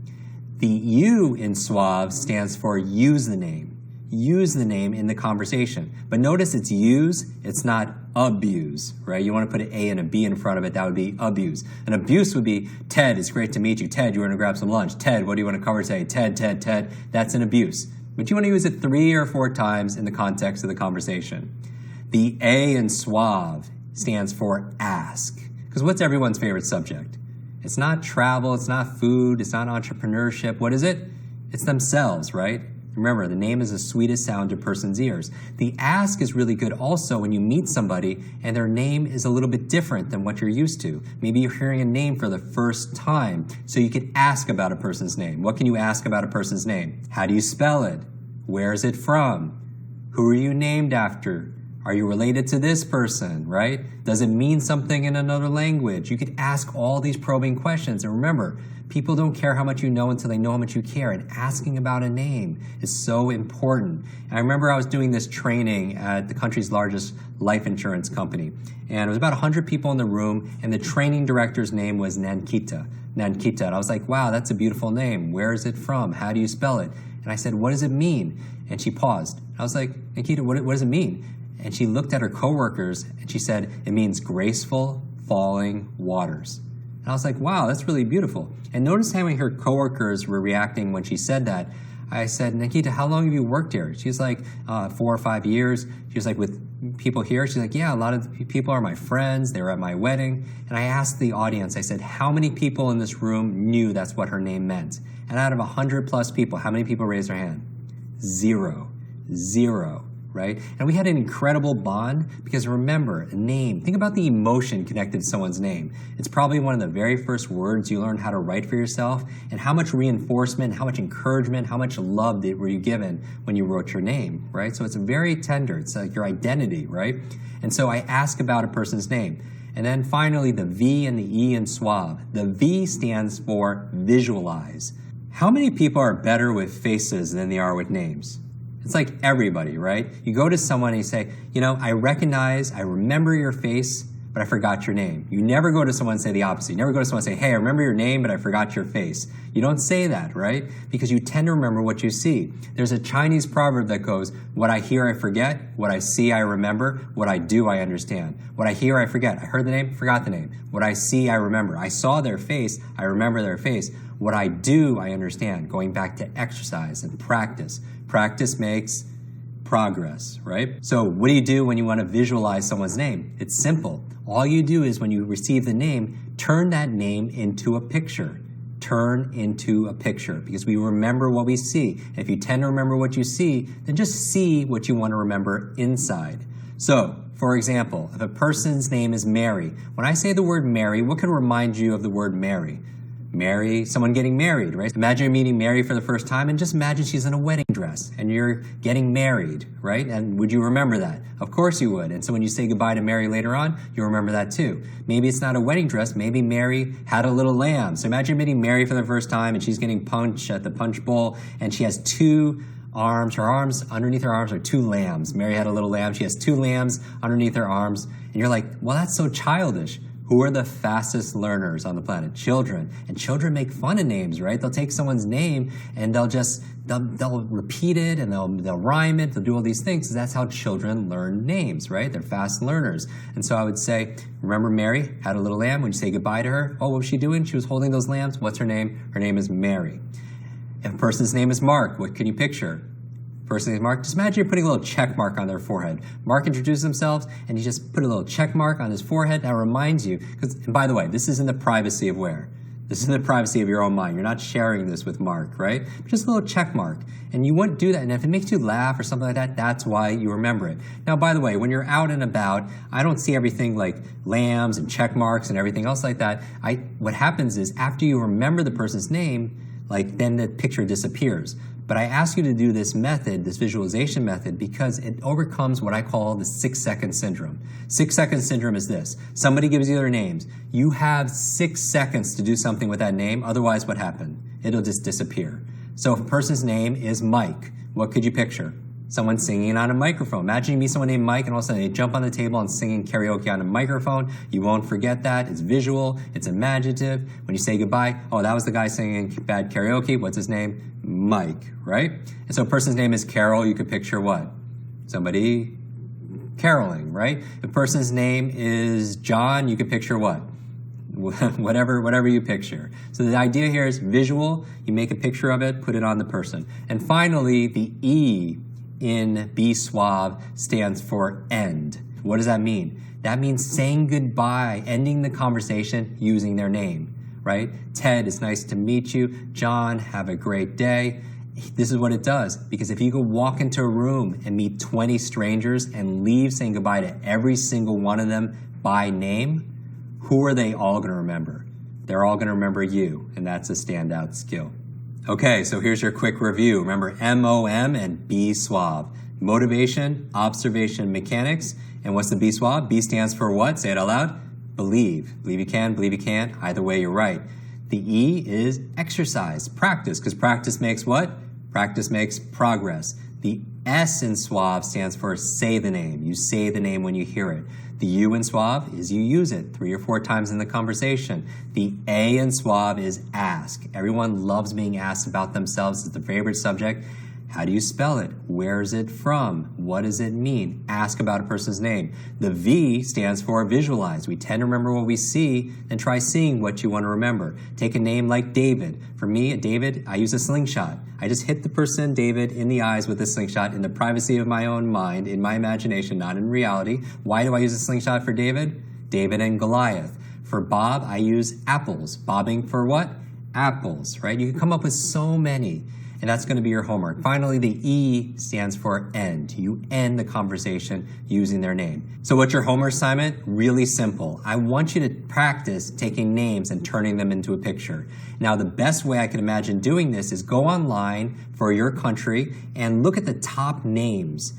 The U in suave stands for use the name. Use the name in the conversation. But notice it's use, it's not abuse, right? You want to put an A and a B in front of it, that would be abuse. An abuse would be, Ted, it's great to meet you. Ted, you want to grab some lunch. Ted, what do you want to cover today? Ted, Ted, Ted. That's an abuse. But you want to use it 3 or 4 times in the context of the conversation. The A in suave stands for ask. Because what's everyone's favorite subject? It's not travel, it's not food, it's not entrepreneurship. What is it? It's themselves, right? Remember, the name is the sweetest sound to a person's ears. The ask is really good also when you meet somebody and their name is a little bit different than what you're used to. Maybe you're hearing a name for the first time, so you could ask about a person's name. What can you ask about a person's name? How do you spell it? Where is it from? Who are you named after? Are you related to this person, right? Does it mean something in another language? You could ask all these probing questions. And remember, people don't care how much you know until they know how much you care. And asking about a name is so important. And I remember I was doing this training at the country's largest life insurance company. And it was about 100 people in the room, and the training director's name was Nankita. And I was like, wow, that's a beautiful name. Where is it from? How do you spell it? And I said, what does it mean? And she paused. I was like, Nankita, what does it mean? And she looked at her coworkers and she said, it means graceful falling waters. And I was like, wow, that's really beautiful. And notice how her coworkers were reacting when she said that. I said, Nikita, how long have you worked here? She's like, 4 or 5 years. She was like, with people here? She's like, yeah, a lot of people are my friends. They were at my wedding. And I asked the audience, I said, how many people in this room knew that's what her name meant? And out of 100 plus people, how many people raised their hand? Zero. Right? And we had an incredible bond because remember, a name, think about the emotion connected to someone's name. It's probably one of the very first words you learned how to write for yourself, and how much reinforcement, how much encouragement, how much love were you given when you wrote your name, right? So it's very tender. It's like your identity, right? And so I ask about a person's name. And then finally, the V and the E in suave. The V stands for visualize. How many people are better with faces than they are with names? It's like everybody, right? You go to someone and you say, I remember your face, but I forgot your name. You never go to someone and say the opposite. You never go to someone and say, hey, I remember your name, but I forgot your face. You don't say that, right? Because you tend to remember what you see. There's a Chinese proverb that goes, what I hear, I forget. What I see, I remember. What I do, I understand. What I hear, I forget. I heard the name, forgot the name. What I see, I remember. I saw their face, I remember their face. What I do, I understand. Going back to exercise and practice. Practice makes progress, right? So what do you do when you want to visualize someone's name? It's simple. All you do is when you receive the name, turn that name into a picture. Turn into a picture, because we remember what we see. And if you tend to remember what you see, then just see what you want to remember inside. So, for example, if a person's name is Mary, when I say the word Mary, what could remind you of the word Mary? Mary, someone getting married, right? Imagine you're meeting Mary for the first time, and just imagine she's in a wedding dress and you're getting married, right? And would you remember that? Of course you would. And so when you say goodbye to Mary later on, you'll remember that too. Maybe it's not a wedding dress. Maybe Mary had a little lamb. So imagine meeting Mary for the first time and she's getting punch at the punch bowl and she has 2 arms. Her arms, underneath her arms are 2 lambs. Mary had a little lamb. She has 2 lambs underneath her arms. And you're like, well, that's so childish. Who are the fastest learners on the planet? Children. And children make fun of names, right? They'll take someone's name and they'll repeat it and they'll rhyme it. They'll do all these things. That's how children learn names, right? They're fast learners. And so I would say, remember Mary had a little lamb. When you say goodbye to her, oh, what was she doing? She was holding those lambs. What's her name? Her name is Mary. If a person's name is Mark, what can you picture? Person named Mark, just imagine you're putting a little check mark on their forehead. Mark introduces themselves, and you just put a little check mark on his forehead. That reminds you, and by the way, this is in the privacy of where? This is in the privacy of your own mind. You're not sharing this with Mark, right? Just a little check mark. And you wouldn't do that. And if it makes you laugh or something like that, that's why you remember it. Now, by the way, when you're out and about, I don't see everything like lambs and check marks and everything else like that. What happens is after you remember the person's name, then the picture disappears. But I ask you to do this method, this visualization method, because it overcomes what I call the 6-second syndrome. 6-second syndrome is this. Somebody gives you their names. You have 6 seconds to do something with that name. Otherwise, what happened? It'll just disappear. So if a person's name is Mike, what could you picture? Someone singing on a microphone. Imagine you meet someone named Mike and all of a sudden they jump on the table and singing karaoke on a microphone. You won't forget that. It's visual. It's imaginative. When you say goodbye, oh, that was the guy singing bad karaoke. What's his name? Mike, right? And so a person's name is Carol. You could picture what? Somebody caroling, right? If a person's name is John, you could picture what? Whatever you picture. So the idea here is visual. You make a picture of it, put it on the person. And finally, the E in Be Suave stands for end. What does that mean? That means saying goodbye, ending the conversation using their name, right? Ted, it's nice to meet you. John, have a great day. This is what it does, because if you could walk into a room and meet 20 strangers and leave saying goodbye to every single one of them by name, who are they all going to remember? They're all going to remember you, and that's a standout skill. Okay, so here's your quick review. Remember MOM and Be Suave. Motivation, observation, mechanics. And what's the Be Suave? B stands for what? Say it out loud. Believe. Believe you can, believe you can't. Either way, you're right. The E is exercise, practice, because practice makes what? Practice makes progress. The S in Suave stands for say the name. You say the name when you hear it. The U in Suave is you use it 3 or 4 times in the conversation. The A in Suave is ask. Everyone loves being asked about themselves. It's the favorite subject. How do you spell it? Where is it from? What does it mean? Ask about a person's name. The V stands for visualize. We tend to remember what we see and try seeing what you want to remember. Take a name like David. For me, David, I use a slingshot. I just hit the person, David, in the eyes with a slingshot in the privacy of my own mind, in my imagination, not in reality. Why do I use a slingshot for David? David and Goliath. For Bob, I use apples. Bobbing for what? Apples, right? You can come up with so many. And that's going to be your homework. Finally, the E stands for end. You end the conversation using their name. So what's your homework assignment? Really simple. I want you to practice taking names and turning them into a picture. Now, the best way I can imagine doing this is go online for your country and look at the top names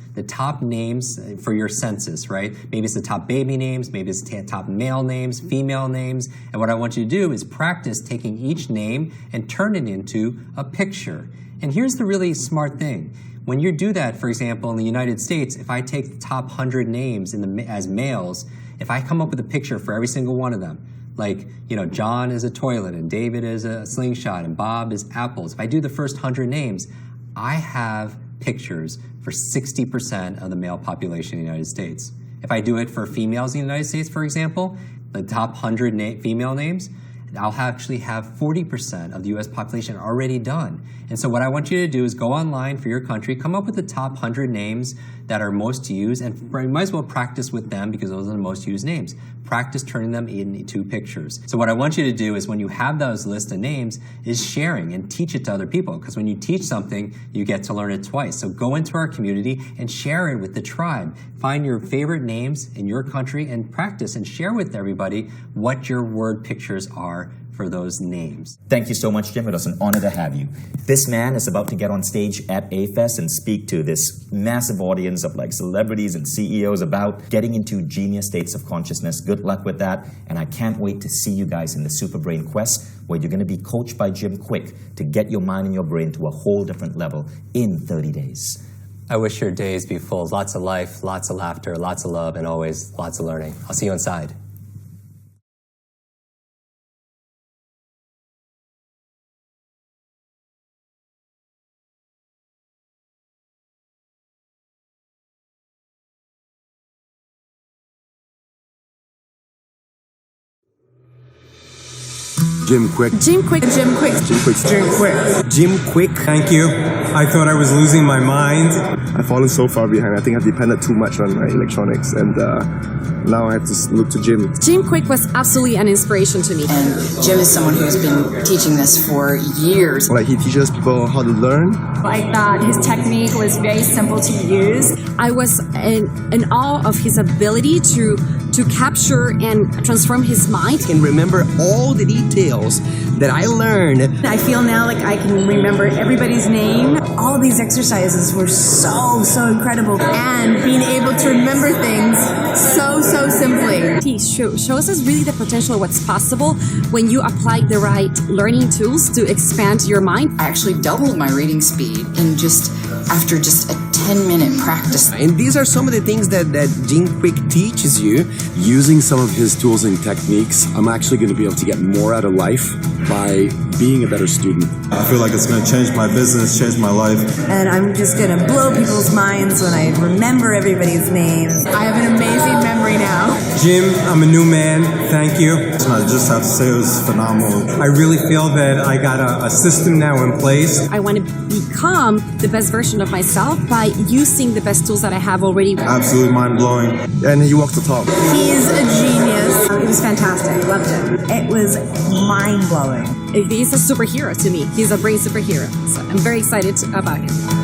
for your census, right? Maybe it's the top baby names, maybe it's the top male names, female names. And what I want you to do is practice taking each name and turn it into a picture. And here's the really smart thing. When you do that, for example, in the United States, if I take the top 100 names as males, if I come up with a picture for every single one of them, like, John is a toilet, and David is a slingshot, and Bob is apples. If I do the first 100 names, I have pictures for 60% of the male population in the United States. If I do it for females in the United States, for example, the top 100 female names, I'll actually have 40% of the U.S. population already done. And so what I want you to do is go online for your country, come up with the top 100 names that are most used, and you might as well practice with them because those are the most used names. Practice turning them into pictures. So what I want you to do is when you have those list of names is sharing and teach it to other people, because when you teach something, you get to learn it twice. So go into our community and share it with the tribe. Find your favorite names in your country and practice and share with everybody what your word pictures are for those names. Thank you so much, Jim. It was an honor to have you. This man is about to get on stage at A-Fest and speak to this massive audience of celebrities and CEOs about getting into genius states of consciousness. Good luck with that. And I can't wait to see you guys in the Super Brain Quest, where you're going to be coached by Jim Kwik to get your mind and your brain to a whole different level in 30 days. I wish your days be full of lots of life, lots of laughter, lots of love, and always lots of learning. I'll see you inside. Jim Kwik. Jim Kwik. Jim Kwik. Jim Kwik. Jim Kwik. Jim Kwik. Thank you. I thought I was losing my mind. I've fallen so far behind. I think I've depended too much on my electronics, and now I have to look to Jim. Jim Kwik was absolutely an inspiration to me. And Jim is someone who's been teaching this for years. Like, he teaches people how to learn. I thought his technique was very simple to use. I was in awe of his ability to capture and transform his mind. And remember all the details that I learned. I feel now like I can remember everybody's name. All of these exercises were so incredible. And being able to remember things so simply. He shows us really the potential of what's possible when you apply the right learning tools to expand your mind. I actually doubled my reading speed after just a 10-minute practice. And these are some of the things that Jim Kwik teaches you. Using some of his tools and techniques, I'm actually going to be able to get more out of life by being a better student. I feel like it's going to change my business, change my life. And I'm just going to blow people's minds when I remember everybody's names. I have an amazing memory now. Jim, I'm a new man. Thank you. I just have to say it was phenomenal. I really feel that I got a system now in place. I want to become the best version of myself by using the best tools that I have already. Absolutely mind-blowing. And he walks the talk. He's a genius. It was fantastic. Loved it. It was mind-blowing. He's a superhero to me. He's a brain superhero. So I'm very excited about him.